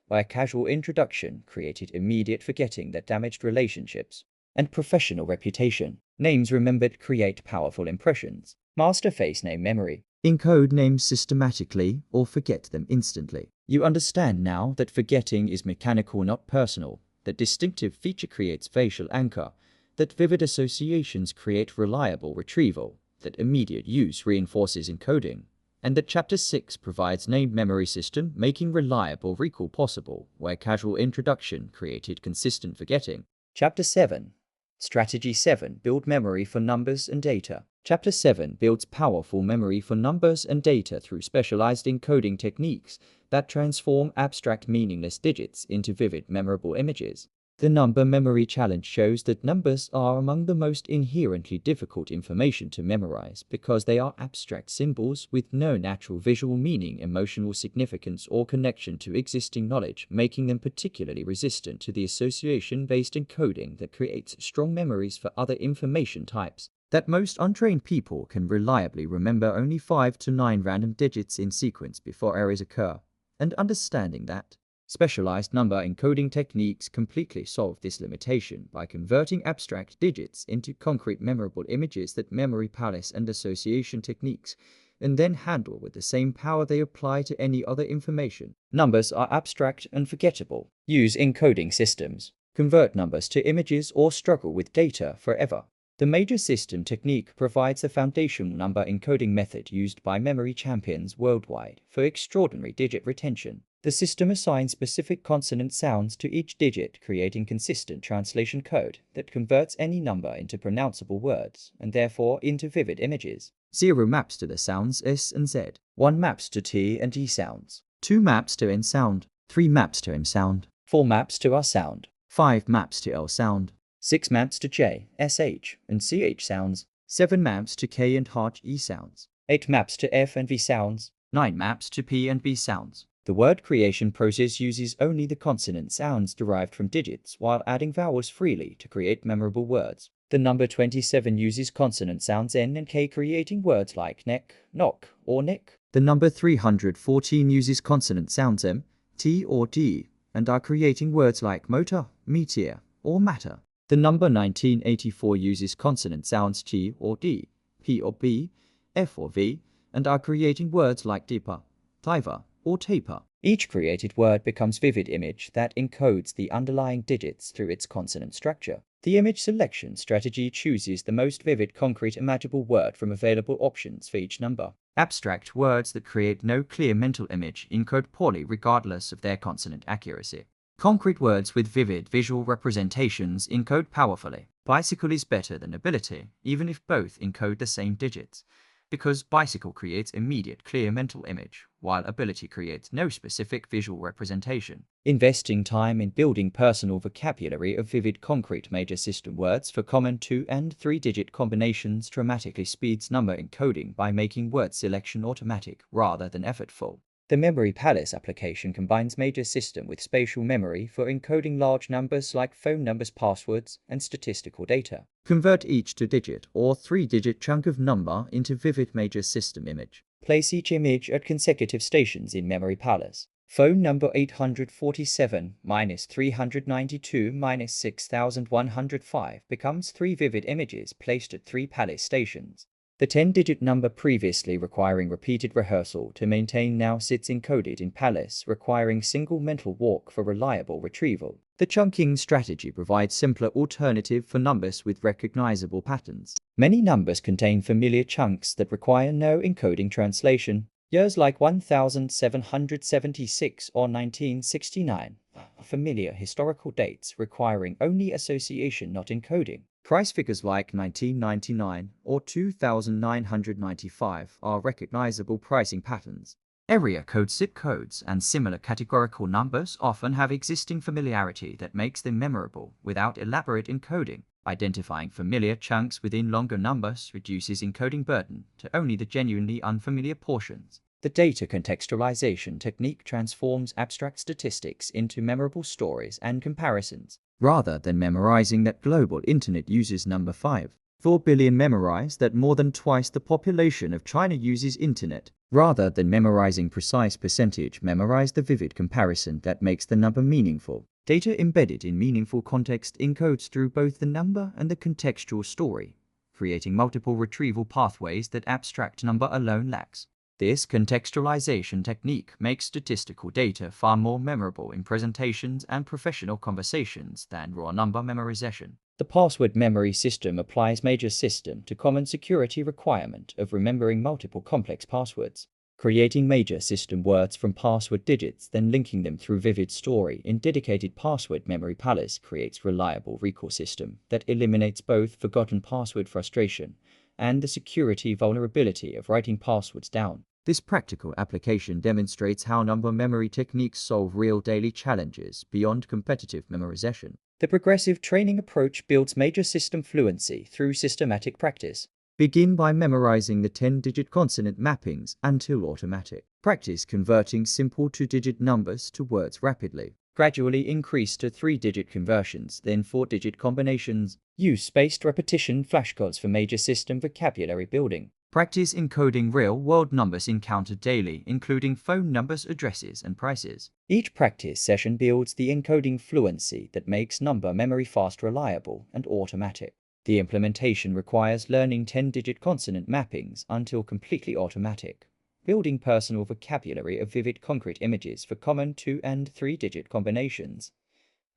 where casual introduction created immediate forgetting that damaged relationships and professional reputation. Names remembered create powerful impressions. Master face name memory. Encode names systematically or forget them instantly. You understand now that forgetting is mechanical, not personal, that distinctive feature creates facial anchor, that vivid associations create reliable retrieval, that immediate use reinforces encoding, and that Chapter 6 provides name memory system, making reliable recall possible, where casual introduction created consistent forgetting. Chapter 7. Strategy 7. Build memory for numbers and data. Chapter 7 builds powerful memory for numbers and data through specialized encoding techniques that transform abstract meaningless digits into vivid memorable images. The number memory challenge shows that numbers are among the most inherently difficult information to memorize because they are abstract symbols with no natural visual meaning, emotional significance, or connection to existing knowledge, making them particularly resistant to the association-based encoding that creates strong memories for other information types. That most untrained people can reliably remember only 5 to 9 random digits in sequence before errors occur, and understanding that specialized number encoding techniques completely solve this limitation by converting abstract digits into concrete memorable images that memory palace and association techniques and then handle with the same power they apply to any other information. Numbers are abstract and forgettable. Use encoding systems. Convert numbers to images or struggle with data forever. The major system technique provides the foundational number encoding method used by memory champions worldwide for extraordinary digit retention. The system assigns specific consonant sounds to each digit, creating consistent translation code that converts any number into pronounceable words and therefore into vivid images. 0 maps to the sounds S and Z. 1 maps to T and E sounds. 2 maps to N sound. 3 maps to M sound. 4 maps to R sound. 5 maps to L sound. 6 maps to J, SH, and CH sounds. 7 maps to K and H, E sounds. 8 maps to F and V sounds. 9 maps to P and B sounds. The word creation process uses only the consonant sounds derived from digits while adding vowels freely to create memorable words. The number 27 uses consonant sounds N and K, creating words like neck, knock, or nick. The number 314 uses consonant sounds M, T, or D, and are creating words like motor, meteor, or matter. The number 1984 uses consonant sounds T or D, P or B, F or V, and are creating words like deeper, diver, or taper. Each created word becomes vivid image that encodes the underlying digits through its consonant structure. The image selection strategy chooses the most vivid concrete imaginable word from available options for each number. Abstract words that create no clear mental image encode poorly regardless of their consonant accuracy. Concrete words with vivid visual representations encode powerfully. Bicycle is better than ability, even if both encode the same digits, because bicycle creates immediate clear mental image, while ability creates no specific visual representation. Investing time in building personal vocabulary of vivid concrete major system words for common 2 and 3-digit combinations dramatically speeds number encoding by making word selection automatic rather than effortful. The Memory Palace application combines major system with spatial memory for encoding large numbers like phone numbers, passwords, and statistical data. Convert each 2-digit or 3-digit chunk of number into vivid major system image. Place each image at consecutive stations in Memory Palace. Phone number 847 minus 392 minus 6105 becomes 3 vivid images placed at 3 Palace stations. The 10-digit number previously requiring repeated rehearsal to maintain now sits encoded in Palace, requiring single mental walk for reliable retrieval. The chunking strategy provides simpler alternative for numbers with recognizable patterns. Many numbers contain familiar chunks that require no encoding translation. Years like 1776 or 1969. Familiar historical dates requiring only association, not encoding. Price figures like 1999 or 2995 are recognizable pricing patterns. Area codes, zip codes, and similar categorical numbers often have existing familiarity that makes them memorable without elaborate encoding. Identifying familiar chunks within longer numbers reduces encoding burden to only the genuinely unfamiliar portions. The data contextualization technique transforms abstract statistics into memorable stories and comparisons. Rather than memorizing that global internet uses number 5.4 billion, memorize that more than twice the population of China uses internet. Rather than memorizing precise percentage, memorize the vivid comparison that makes the number meaningful. Data embedded in meaningful context encodes through both the number and the contextual story, creating multiple retrieval pathways that abstract number alone lacks. This contextualization technique makes statistical data far more memorable in presentations and professional conversations than raw number memorization. The password memory system applies major system to common security requirement of remembering multiple complex passwords, creating major system words from password digits, then linking them through vivid story in dedicated password memory palace creates reliable recall system that eliminates both forgotten password frustration and the security vulnerability of writing passwords down. This practical application demonstrates how number memory techniques solve real daily challenges beyond competitive memorization. The progressive training approach builds major system fluency through systematic practice. Begin by memorizing the 10-digit consonant mappings until automatic. Practice converting simple 2-digit numbers to words rapidly. Gradually increase to 3-digit conversions, then 4-digit combinations. Use spaced repetition flashcards for major system vocabulary building. Practice encoding real-world numbers encountered daily, including phone numbers, addresses, and prices. Each practice session builds the encoding fluency that makes number memory fast, reliable, and automatic. The implementation requires learning 10-digit consonant mappings until completely automatic, building personal vocabulary of vivid concrete images for common 2- and 3-digit combinations,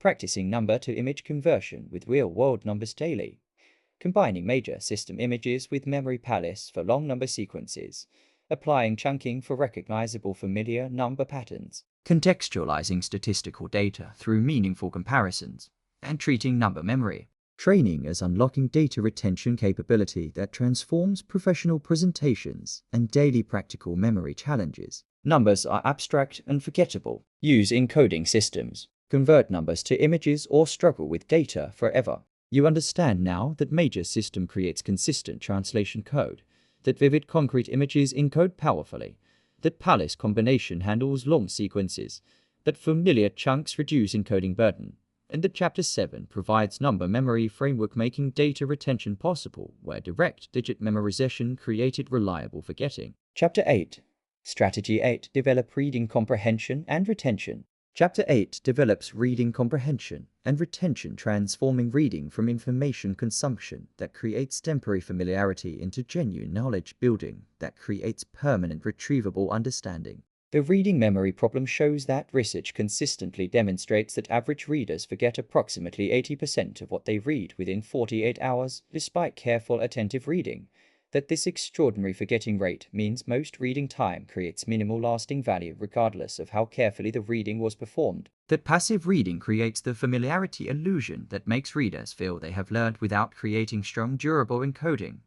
practicing number-to-image conversion with real-world numbers daily, combining major system images with memory palace for long number sequences, applying chunking for recognizable familiar number patterns, contextualizing statistical data through meaningful comparisons, and treating number memory training as unlocking data retention capability that transforms professional presentations and daily practical memory challenges. Numbers are abstract and forgettable. Use encoding systems. Convert numbers to images or struggle with data forever. You understand now that major system creates consistent translation code, that vivid concrete images encode powerfully, that palace combination handles long sequences, that familiar chunks reduce encoding burden, and that Chapter 7 provides number memory framework making data retention possible where direct digit memorization created reliable forgetting. Chapter 8. Strategy 8. Develop reading comprehension and retention. Chapter 8 develops reading comprehension and retention, transforming reading from information consumption that creates temporary familiarity into genuine knowledge building that creates permanent retrievable understanding. The reading memory problem shows that research consistently demonstrates that average readers forget approximately 80% of what they read within 48 hours, despite careful, attentive reading. That this extraordinary forgetting rate means most reading time creates minimal lasting value regardless of how carefully the reading was performed. That passive reading creates the familiarity illusion that makes readers feel they have learned without creating strong, durable encoding.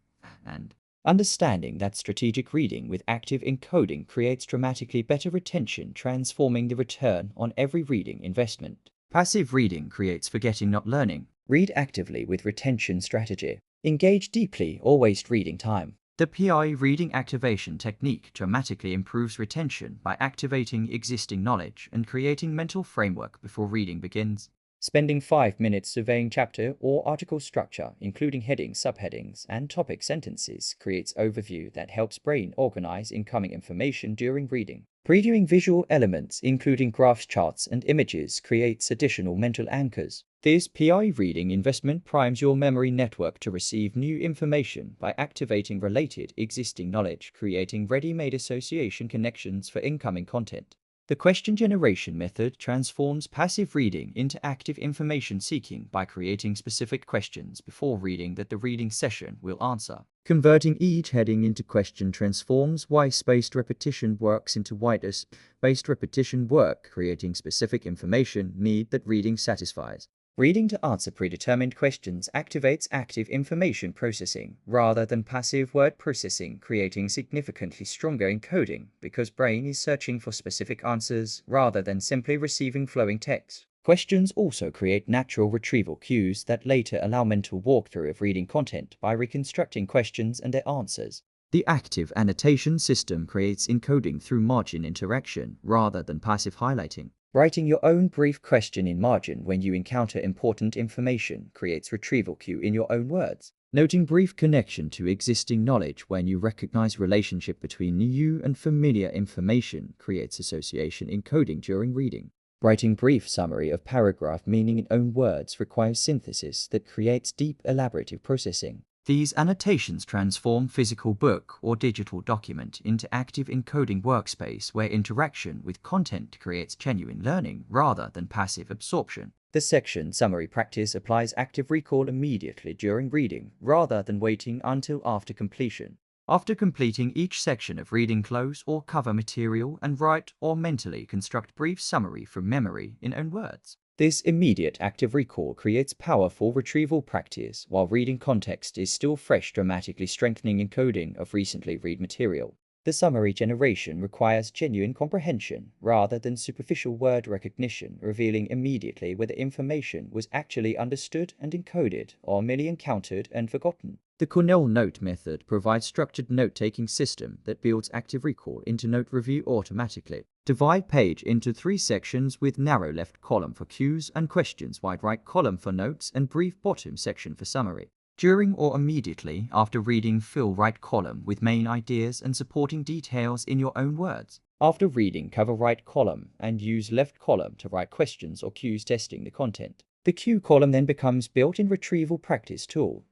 And understanding that strategic reading with active encoding creates dramatically better retention, transforming the return on every reading investment. Passive reading creates forgetting, not learning. Read actively with retention strategy. Engage deeply or waste reading time. The PI reading activation technique dramatically improves retention by activating existing knowledge and creating mental framework before reading begins. Spending 5 minutes surveying chapter or article structure, including headings, subheadings, and topic sentences, creates overview that helps brain organize incoming information during reading. Previewing visual elements, including graphs, charts, and images, creates additional mental anchors. This PI reading investment primes your memory network to receive new information by activating related existing knowledge, creating ready-made association connections for incoming content. The question generation method transforms passive reading into active information seeking by creating specific questions before reading that the reading session will answer. Converting each heading into question transforms why spaced repetition works into wider spaced repetition work, creating specific information need that reading satisfies. Reading to answer predetermined questions activates active information processing rather than passive word processing, creating significantly stronger encoding because brain is searching for specific answers rather than simply receiving flowing text. Questions also create natural retrieval cues that later allow mental walkthrough of reading content by reconstructing questions and their answers. The active annotation system creates encoding through margin interaction rather than passive highlighting. Writing your own brief question in margin when you encounter important information creates retrieval cue in your own words. Noting brief connection to existing knowledge when you recognize relationship between new and familiar information creates association encoding during reading. Writing brief summary of paragraph meaning in own words requires synthesis that creates deep elaborative processing. These annotations transform physical book or digital document into active encoding workspace where interaction with content creates genuine learning rather than passive absorption. The section summary practice applies active recall immediately during reading rather than waiting until after completion. After completing each section of reading, close or cover material and write or mentally construct brief summary from memory in own words. This immediate active recall creates powerful retrieval practice while reading context is still fresh, dramatically strengthening encoding of recently read material. The summary generation requires genuine comprehension rather than superficial word recognition, revealing immediately whether information was actually understood and encoded or merely encountered and forgotten. The Cornell Note method provides structured note-taking system that builds active recall into note review automatically. Divide page into 3 sections with narrow left column for cues and questions, wide right column for notes, and brief bottom section for summary. During or immediately after reading, fill right column with main ideas and supporting details in your own words. After reading, cover right column and use left column to write questions or cues testing the content. The cue column then becomes built-in retrieval practice tool,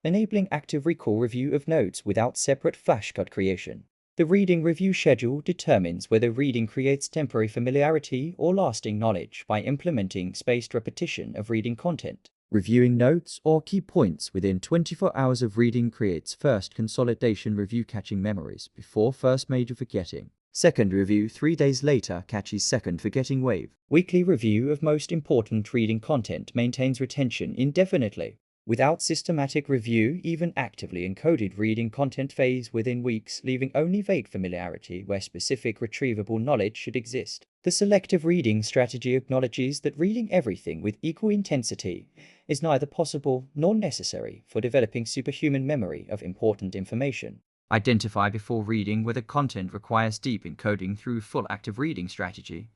enabling active recall review of notes without separate flashcard creation. The reading review schedule determines whether reading creates temporary familiarity or lasting knowledge by implementing spaced repetition of reading content. Reviewing notes or key points within 24 hours of reading creates first consolidation review, catching memories before first major forgetting. Second review 3 days later catches second forgetting wave. Weekly review of most important reading content maintains retention indefinitely. Without systematic review, even actively encoded reading content fades within weeks, leaving only vague familiarity where specific retrievable knowledge should exist. The selective reading strategy acknowledges that reading everything with equal intensity is neither possible nor necessary for developing superhuman memory of important information. Identify before reading whether content requires deep encoding through full active reading strategy,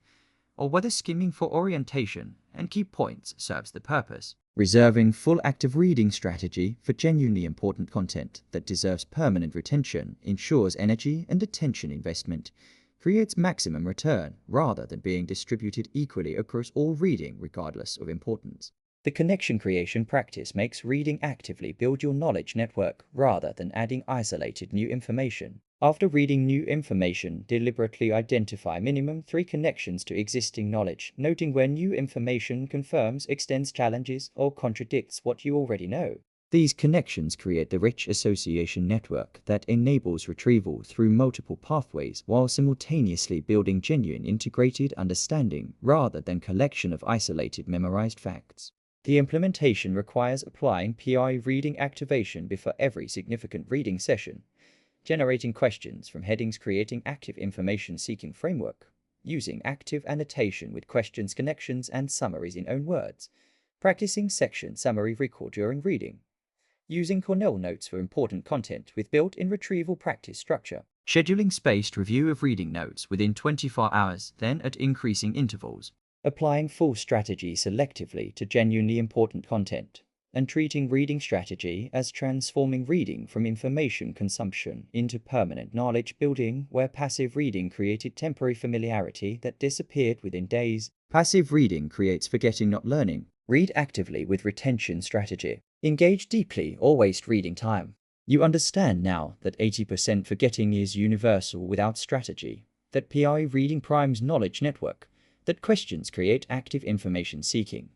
or whether skimming for orientation and key points serves the purpose. Reserving full active reading strategy for genuinely important content that deserves permanent retention ensures energy and attention investment creates maximum return rather than being distributed equally across all reading regardless of importance. The connection creation practice makes reading actively build your knowledge network rather than adding isolated new information. After reading new information, deliberately identify minimum 3 connections to existing knowledge, noting where new information confirms, extends, challenges, or contradicts what you already know. These connections create the rich association network that enables retrieval through multiple pathways while simultaneously building genuine integrated understanding rather than collection of isolated memorized facts. The implementation requires applying PI reading activation before every significant reading session, generating questions from headings, creating active information seeking framework, using active annotation with questions, connections, and summaries in own words, practicing section summary recall during reading, using Cornell notes for important content with built-in retrieval practice structure, scheduling spaced review of reading notes within 24 hours, then at increasing intervals, applying full strategy selectively to genuinely important content, and treating reading strategy as transforming reading from information consumption into permanent knowledge building, where passive reading created temporary familiarity that disappeared within days. Passive reading creates forgetting, not learning. Read actively with retention strategy. Engage deeply or waste reading time. You understand now that 80% forgetting is universal without strategy, that PI reading primes knowledge network, that questions create active information seeking,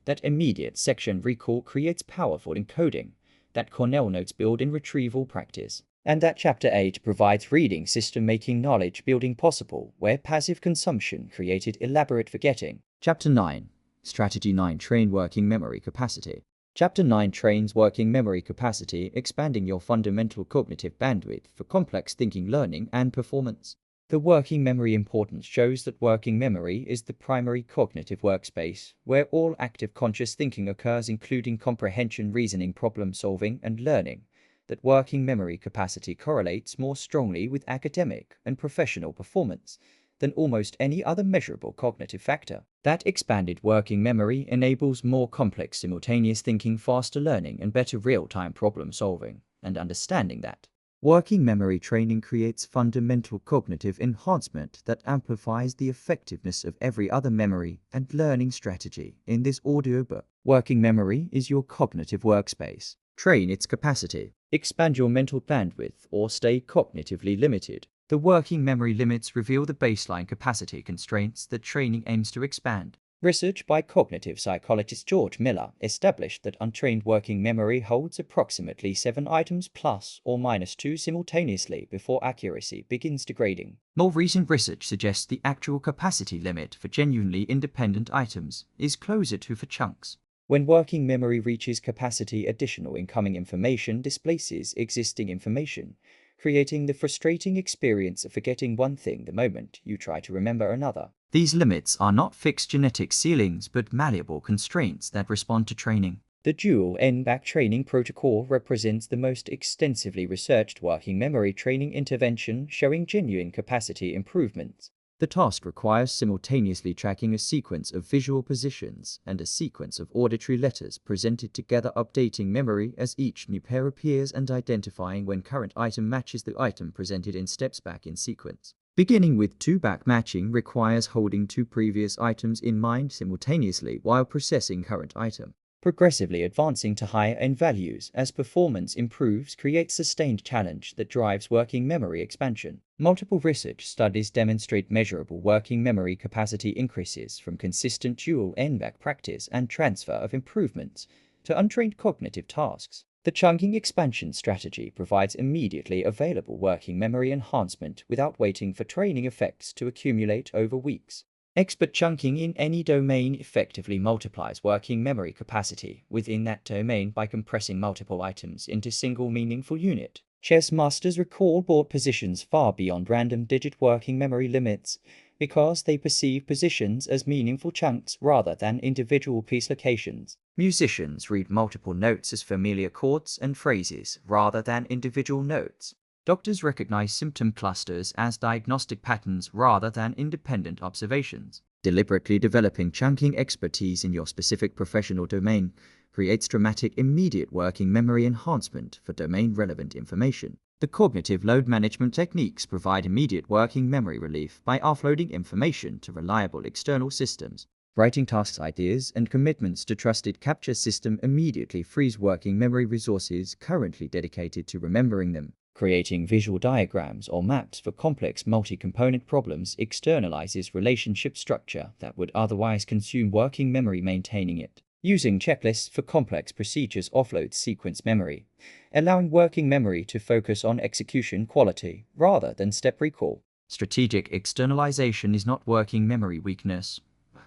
that immediate section recall creates powerful encoding, that Cornell notes build in retrieval practice, and that Chapter 8 provides reading system making knowledge building possible where passive consumption created elaborate forgetting. Chapter 9. Strategy 9. Train working memory capacity. Chapter 9 trains working memory capacity, expanding your fundamental cognitive bandwidth for complex thinking, learning, and performance. The working memory importance shows that working memory is the primary cognitive workspace, where all active conscious thinking occurs, including comprehension, reasoning, problem solving, and learning. That working memory capacity correlates more strongly with academic and professional performance than almost any other measurable cognitive factor. That expanded working memory enables more complex simultaneous thinking, faster learning, and better real-time problem solving. And understanding that working memory training creates fundamental cognitive enhancement that amplifies the effectiveness of every other memory and learning strategy in this audiobook. Working memory is your cognitive workspace. Train its capacity. Expand your mental bandwidth or stay cognitively limited. The working memory limits reveal the baseline capacity constraints that training aims to expand. Research by cognitive psychologist George Miller established that untrained working memory holds approximately 7 items plus or minus 2 simultaneously before accuracy begins degrading. More recent research suggests the actual capacity limit for genuinely independent items is closer to for chunks. When working memory reaches capacity, additional incoming information displaces existing information, creating the frustrating experience of forgetting one thing the moment you try to remember another. These limits are not fixed genetic ceilings but malleable constraints that respond to training. The dual N-back training protocol represents the most extensively researched working memory training intervention, showing genuine capacity improvements. The task requires simultaneously tracking a sequence of visual positions and a sequence of auditory letters presented together, updating memory as each new pair appears and identifying when current item matches the item presented in steps back in sequence. Beginning with 2-back matching requires holding 2 previous items in mind simultaneously while processing current item. Progressively advancing to higher N values as performance improves creates sustained challenge that drives working memory expansion. Multiple research studies demonstrate measurable working memory capacity increases from consistent dual N-back practice and transfer of improvements to untrained cognitive tasks. The chunking expansion strategy provides immediately available working memory enhancement without waiting for training effects to accumulate over weeks. Expert chunking in any domain effectively multiplies working memory capacity within that domain by compressing multiple items into single meaningful unit. Chess masters recall board positions far beyond random digit working memory limits because they perceive positions as meaningful chunks rather than individual piece locations. Musicians read multiple notes as familiar chords and phrases rather than individual notes. Doctors recognize symptom clusters as diagnostic patterns rather than independent observations. Deliberately developing chunking expertise in your specific professional domain creates dramatic immediate working memory enhancement for domain-relevant information. The cognitive load management techniques provide immediate working memory relief by offloading information to reliable external systems. Writing tasks, ideas, and commitments to trusted capture system immediately frees working memory resources currently dedicated to remembering them. Creating visual diagrams or maps for complex multi-component problems externalizes relationship structure that would otherwise consume working memory, maintaining it. Using checklists for complex procedures offloads sequence memory, allowing working memory to focus on execution quality rather than step recall. Strategic externalization is not working memory weakness,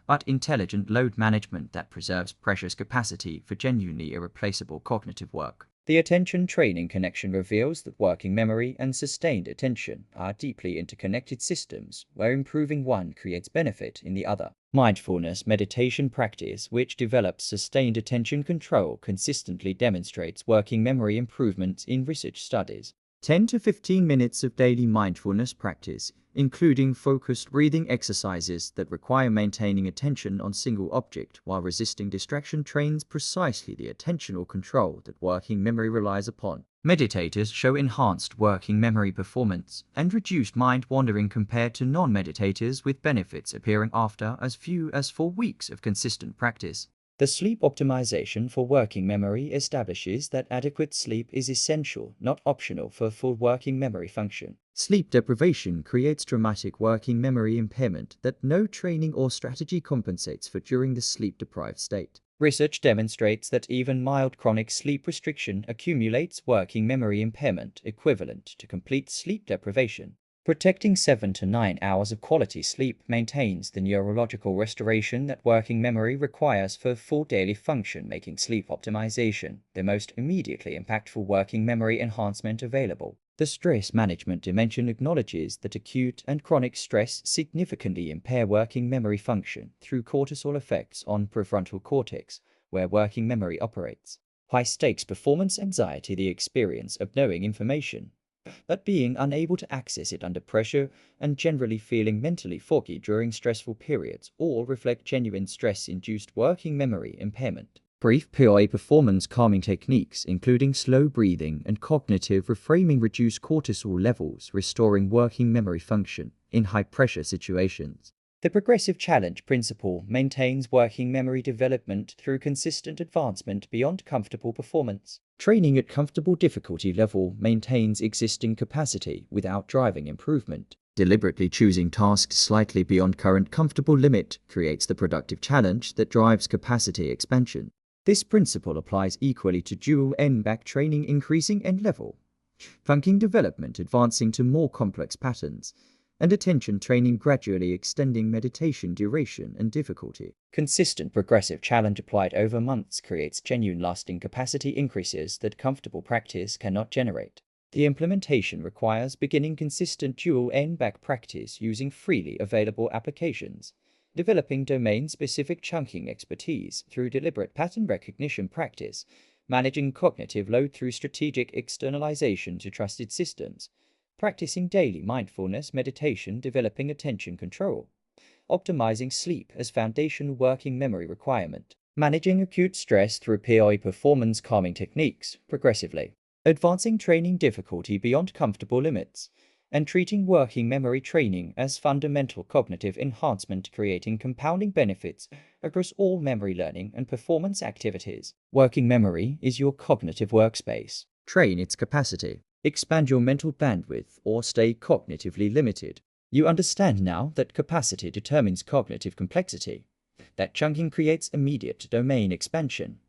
but intelligent load management that preserves precious capacity for genuinely irreplaceable cognitive work. The attention training connection reveals that working memory and sustained attention are deeply interconnected systems where improving one creates benefit in the other. Mindfulness meditation practice, which develops sustained attention control, consistently demonstrates working memory improvements in research studies. 10 to 15 minutes of daily mindfulness practice, including focused breathing exercises that require maintaining attention on single object while resisting distraction, trains precisely the attentional control that working memory relies upon. Meditators show enhanced working memory performance and reduced mind wandering compared to non-meditators, with benefits appearing after as few as 4 weeks of consistent practice. The sleep optimization for working memory establishes that adequate sleep is essential, not optional, for full working memory function. Sleep deprivation creates dramatic working memory impairment that no training or strategy compensates for during the sleep-deprived state. Research demonstrates that even mild chronic sleep restriction accumulates working memory impairment equivalent to complete sleep deprivation. Protecting 7 to 9 hours of quality sleep maintains the neurological restoration that working memory requires for full daily function, making sleep optimization the most immediately impactful working memory enhancement available. The stress management dimension acknowledges that acute and chronic stress significantly impair working memory function through cortisol effects on prefrontal cortex, where working memory operates. High-stakes performance anxiety, the experience of knowing information, but being unable to access it under pressure and generally feeling mentally foggy during stressful periods, all reflect genuine stress-induced working memory impairment. Brief PI performance calming techniques, including slow breathing and cognitive reframing, reduce cortisol levels, restoring working memory function in high-pressure situations. The progressive challenge principle maintains working memory development through consistent advancement beyond comfortable performance. Training at comfortable difficulty level maintains existing capacity without driving improvement. Deliberately choosing tasks slightly beyond current comfortable limit creates the productive challenge that drives capacity expansion. This principle applies equally to dual N-back training, increasing N-level, funking development, advancing to more complex patterns, and attention training, gradually extending meditation duration and difficulty. Consistent progressive challenge applied over months creates genuine lasting capacity increases that comfortable practice cannot generate. The implementation requires beginning consistent dual N-back practice using freely available applications, developing domain-specific chunking expertise through deliberate pattern recognition practice, managing cognitive load through strategic externalization to trusted systems, practicing daily mindfulness meditation, developing attention control, optimizing sleep as foundational working memory requirement, managing acute stress through PI performance calming techniques progressively, advancing training difficulty beyond comfortable limits, and treating working memory training as fundamental cognitive enhancement, creating compounding benefits across all memory learning and performance activities. Working memory is your cognitive workspace. Train its capacity. Expand your mental bandwidth or stay cognitively limited. You understand now that capacity determines cognitive complexity, that chunking creates immediate domain expansion,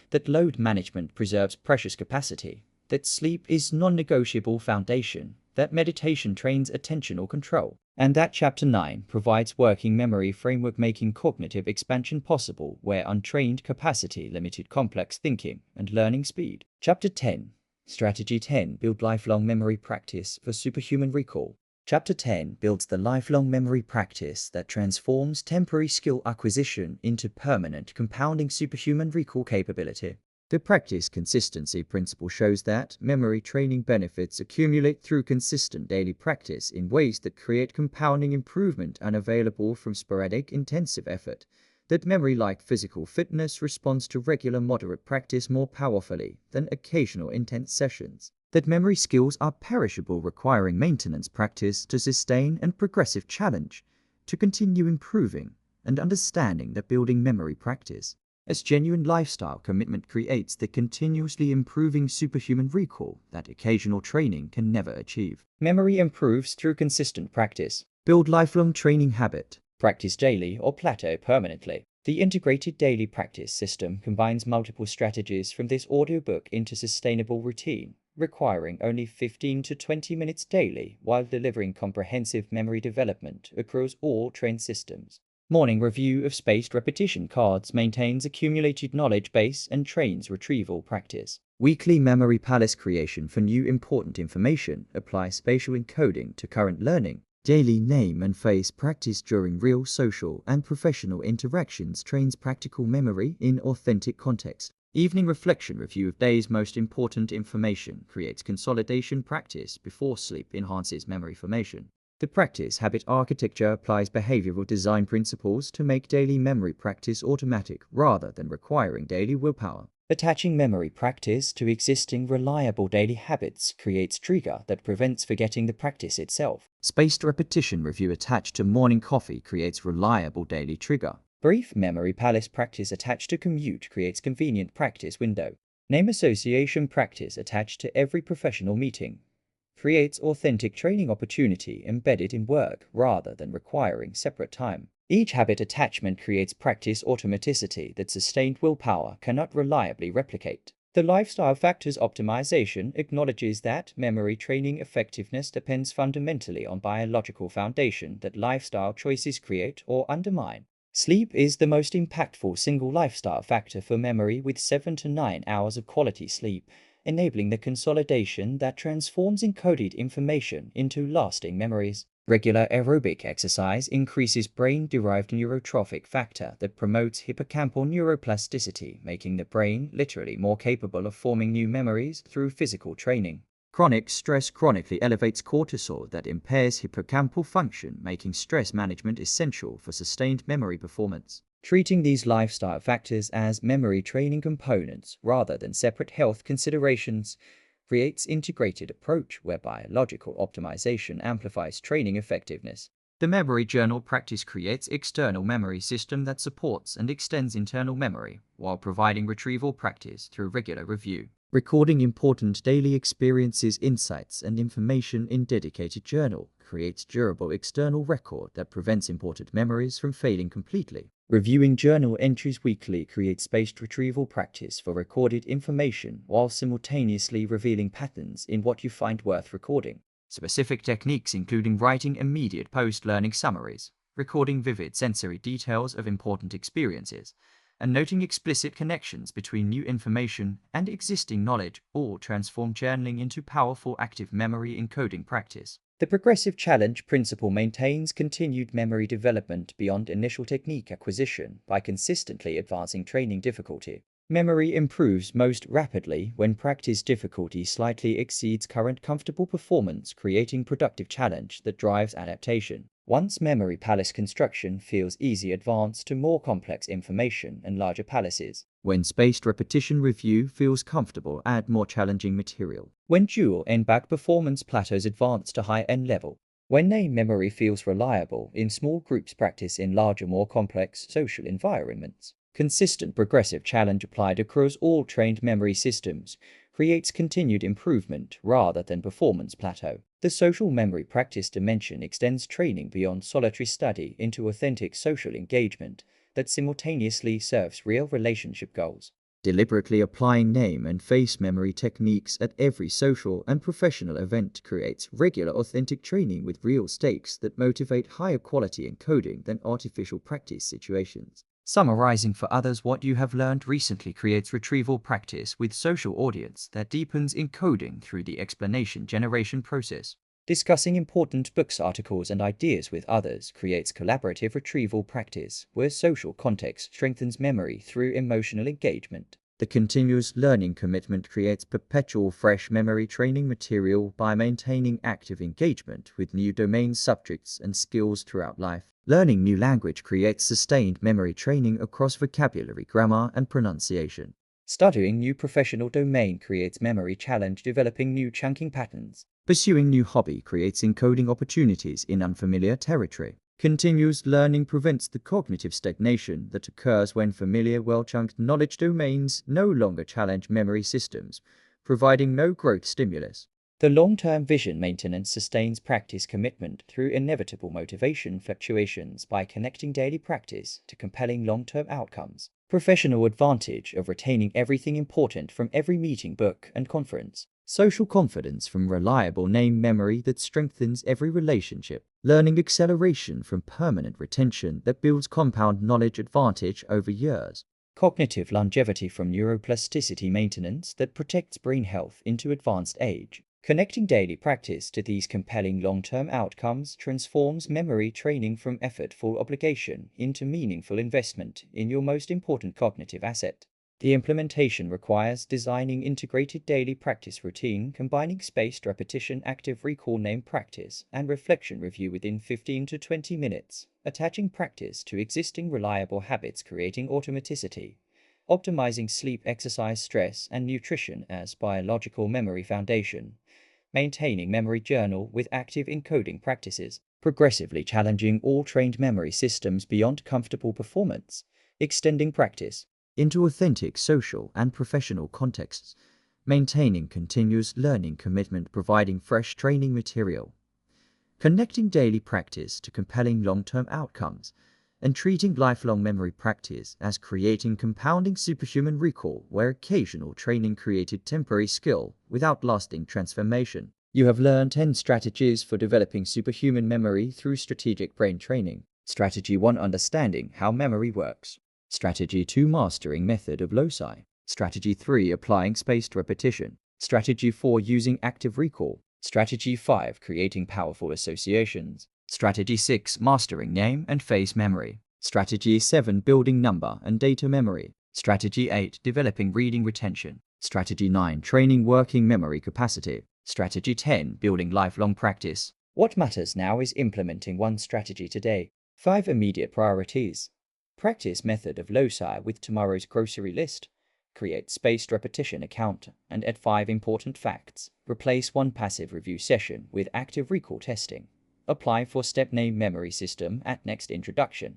that load management preserves precious capacity, that sleep is non-negotiable foundation, that meditation trains attentional control, and that Chapter 9 provides working memory framework, making cognitive expansion possible where untrained capacity limited complex thinking and learning speed. Chapter 10. Strategy 10. Build lifelong memory practice for superhuman recall. Chapter 10 builds the lifelong memory practice that transforms temporary skill acquisition into permanent compounding superhuman recall capability. The practice consistency principle shows that memory training benefits accumulate through consistent daily practice in ways that create compounding improvement unavailable from sporadic intensive effort, that memory, like physical fitness, responds to regular moderate practice more powerfully than occasional intense sessions, that memory skills are perishable, requiring maintenance practice to sustain, and progressive challenge to continue improving and understanding that building memory practice as genuine lifestyle commitment creates the continuously improving superhuman recall that occasional training can never achieve. Memory improves through consistent practice. Build lifelong training habit. Practice daily or plateau permanently. The integrated daily practice system combines multiple strategies from this audiobook into sustainable routine, requiring only 15 to 20 minutes daily while delivering comprehensive memory development across all trained systems. Morning review of spaced repetition cards maintains accumulated knowledge base and trains retrieval practice. Weekly memory palace creation for new important information. Apply spatial encoding to current learning. Daily name and face practice during real social and professional interactions trains practical memory in authentic context. Evening reflection review of day's most important information creates consolidation practice before sleep, enhances memory formation. The practice habit architecture applies behavioral design principles to make daily memory practice automatic rather than requiring daily willpower. Attaching memory practice to existing reliable daily habits creates trigger that prevents forgetting the practice itself. Spaced repetition review attached to morning coffee creates reliable daily trigger. Brief memory palace practice attached to commute creates convenient practice window. Name association practice attached to every professional meeting creates authentic training opportunity embedded in work rather than requiring separate time. Each habit attachment creates practice automaticity that sustained willpower cannot reliably replicate. The lifestyle factors optimization acknowledges that memory training effectiveness depends fundamentally on biological foundation that lifestyle choices create or undermine. Sleep is the most impactful single lifestyle factor for memory, with 7 to 9 hours of quality sleep, enabling the consolidation that transforms encoded information into lasting memories. Regular aerobic exercise increases brain-derived neurotrophic factor that promotes hippocampal neuroplasticity, making the brain literally more capable of forming new memories through physical training. Chronic stress chronically elevates cortisol that impairs hippocampal function, making stress management essential for sustained memory performance. Treating these lifestyle factors as memory training components rather than separate health considerations creates integrated approach where biological optimization amplifies training effectiveness. The memory journal practice creates external memory system that supports and extends internal memory while providing retrieval practice through regular review. Recording important daily experiences, insights, and information in dedicated journal creates durable external record that prevents important memories from failing completely. Reviewing journal entries weekly creates spaced retrieval practice for recorded information while simultaneously revealing patterns in what you find worth recording. Specific techniques including writing immediate post-learning summaries, recording vivid sensory details of important experiences, and noting explicit connections between new information and existing knowledge all transform journaling into powerful active memory encoding practice. The progressive challenge principle maintains continued memory development beyond initial technique acquisition by consistently advancing training difficulty. Memory improves most rapidly when practice difficulty slightly exceeds current comfortable performance, creating productive challenge that drives adaptation. Once memory palace construction feels easy, advance to more complex information and larger palaces. When spaced repetition review feels comfortable, add more challenging material. When dual end-back performance plateaus, advance to high-end level. When name memory feels reliable, in small groups practice in larger, more complex social environments. Consistent progressive challenge applied across all trained memory systems creates continued improvement rather than performance plateau. The social memory practice dimension extends training beyond solitary study into authentic social engagement that simultaneously serves real relationship goals. Deliberately applying name and face memory techniques at every social and professional event creates regular authentic training with real stakes that motivate higher quality encoding than artificial practice situations. Summarizing for others what you have learned recently creates retrieval practice with social audience that deepens encoding through the explanation generation process. Discussing important books, articles, and ideas with others creates collaborative retrieval practice where social context strengthens memory through emotional engagement. The continuous learning commitment creates perpetual fresh memory training material by maintaining active engagement with new domain subjects and skills throughout life. Learning new language creates sustained memory training across vocabulary, grammar, and pronunciation. Studying new professional domain creates memory challenge, developing new chunking patterns. Pursuing new hobby creates encoding opportunities in unfamiliar territory. Continuous learning prevents the cognitive stagnation that occurs when familiar, well-chunked knowledge domains no longer challenge memory systems, providing no growth stimulus. The long-term vision maintenance sustains practice commitment through inevitable motivation fluctuations by connecting daily practice to compelling long-term outcomes. Professional advantage of retaining everything important from every meeting, book, and conference. Social confidence from reliable name memory that strengthens every relationship. Learning acceleration from permanent retention that builds compound knowledge advantage over years. Cognitive longevity from neuroplasticity maintenance that protects brain health into advanced age. Connecting daily practice to these compelling long-term outcomes transforms memory training from effortful obligation into meaningful investment in your most important cognitive asset. The implementation requires designing integrated daily practice routine, combining spaced repetition, active recall, name practice, and reflection review within 15 to 20 minutes, attaching practice to existing reliable habits, creating automaticity, optimizing sleep, exercise, stress, and nutrition as biological memory foundation, maintaining memory journal with active encoding practices, progressively challenging all trained memory systems beyond comfortable performance, extending practice into authentic social and professional contexts, maintaining continuous learning commitment, providing fresh training material, connecting daily practice to compelling long-term outcomes, and treating lifelong memory practice as creating compounding superhuman recall where occasional training created temporary skill without lasting transformation. You have learned 10 strategies for developing superhuman memory through strategic brain training. Strategy 1: Understanding how memory works. Strategy 2: Mastering method of loci. Strategy 3: Applying spaced repetition. Strategy 4: Using active recall. Strategy 5: Creating powerful associations. Strategy 6: Mastering name and face memory. Strategy 7: Building number and data memory. Strategy 8: Developing reading retention. Strategy 9: Training working memory capacity. Strategy 10: Building lifelong practice. What matters now is implementing one strategy today. 5 immediate priorities. Practice method of loci with tomorrow's grocery list. Create spaced repetition account and add 5 important facts. Replace one passive review session with active recall testing. Apply for step name memory system at next introduction.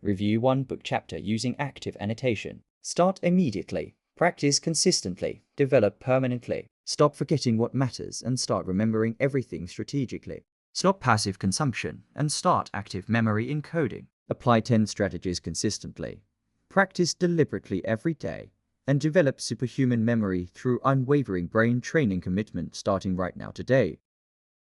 Review one book chapter using active annotation. Start immediately. Practice consistently. Develop permanently. Stop forgetting what matters and start remembering everything strategically. Stop passive consumption and start active memory encoding. Apply 10 strategies consistently. Practice deliberately every day and develop superhuman memory through unwavering brain training commitment starting right now today.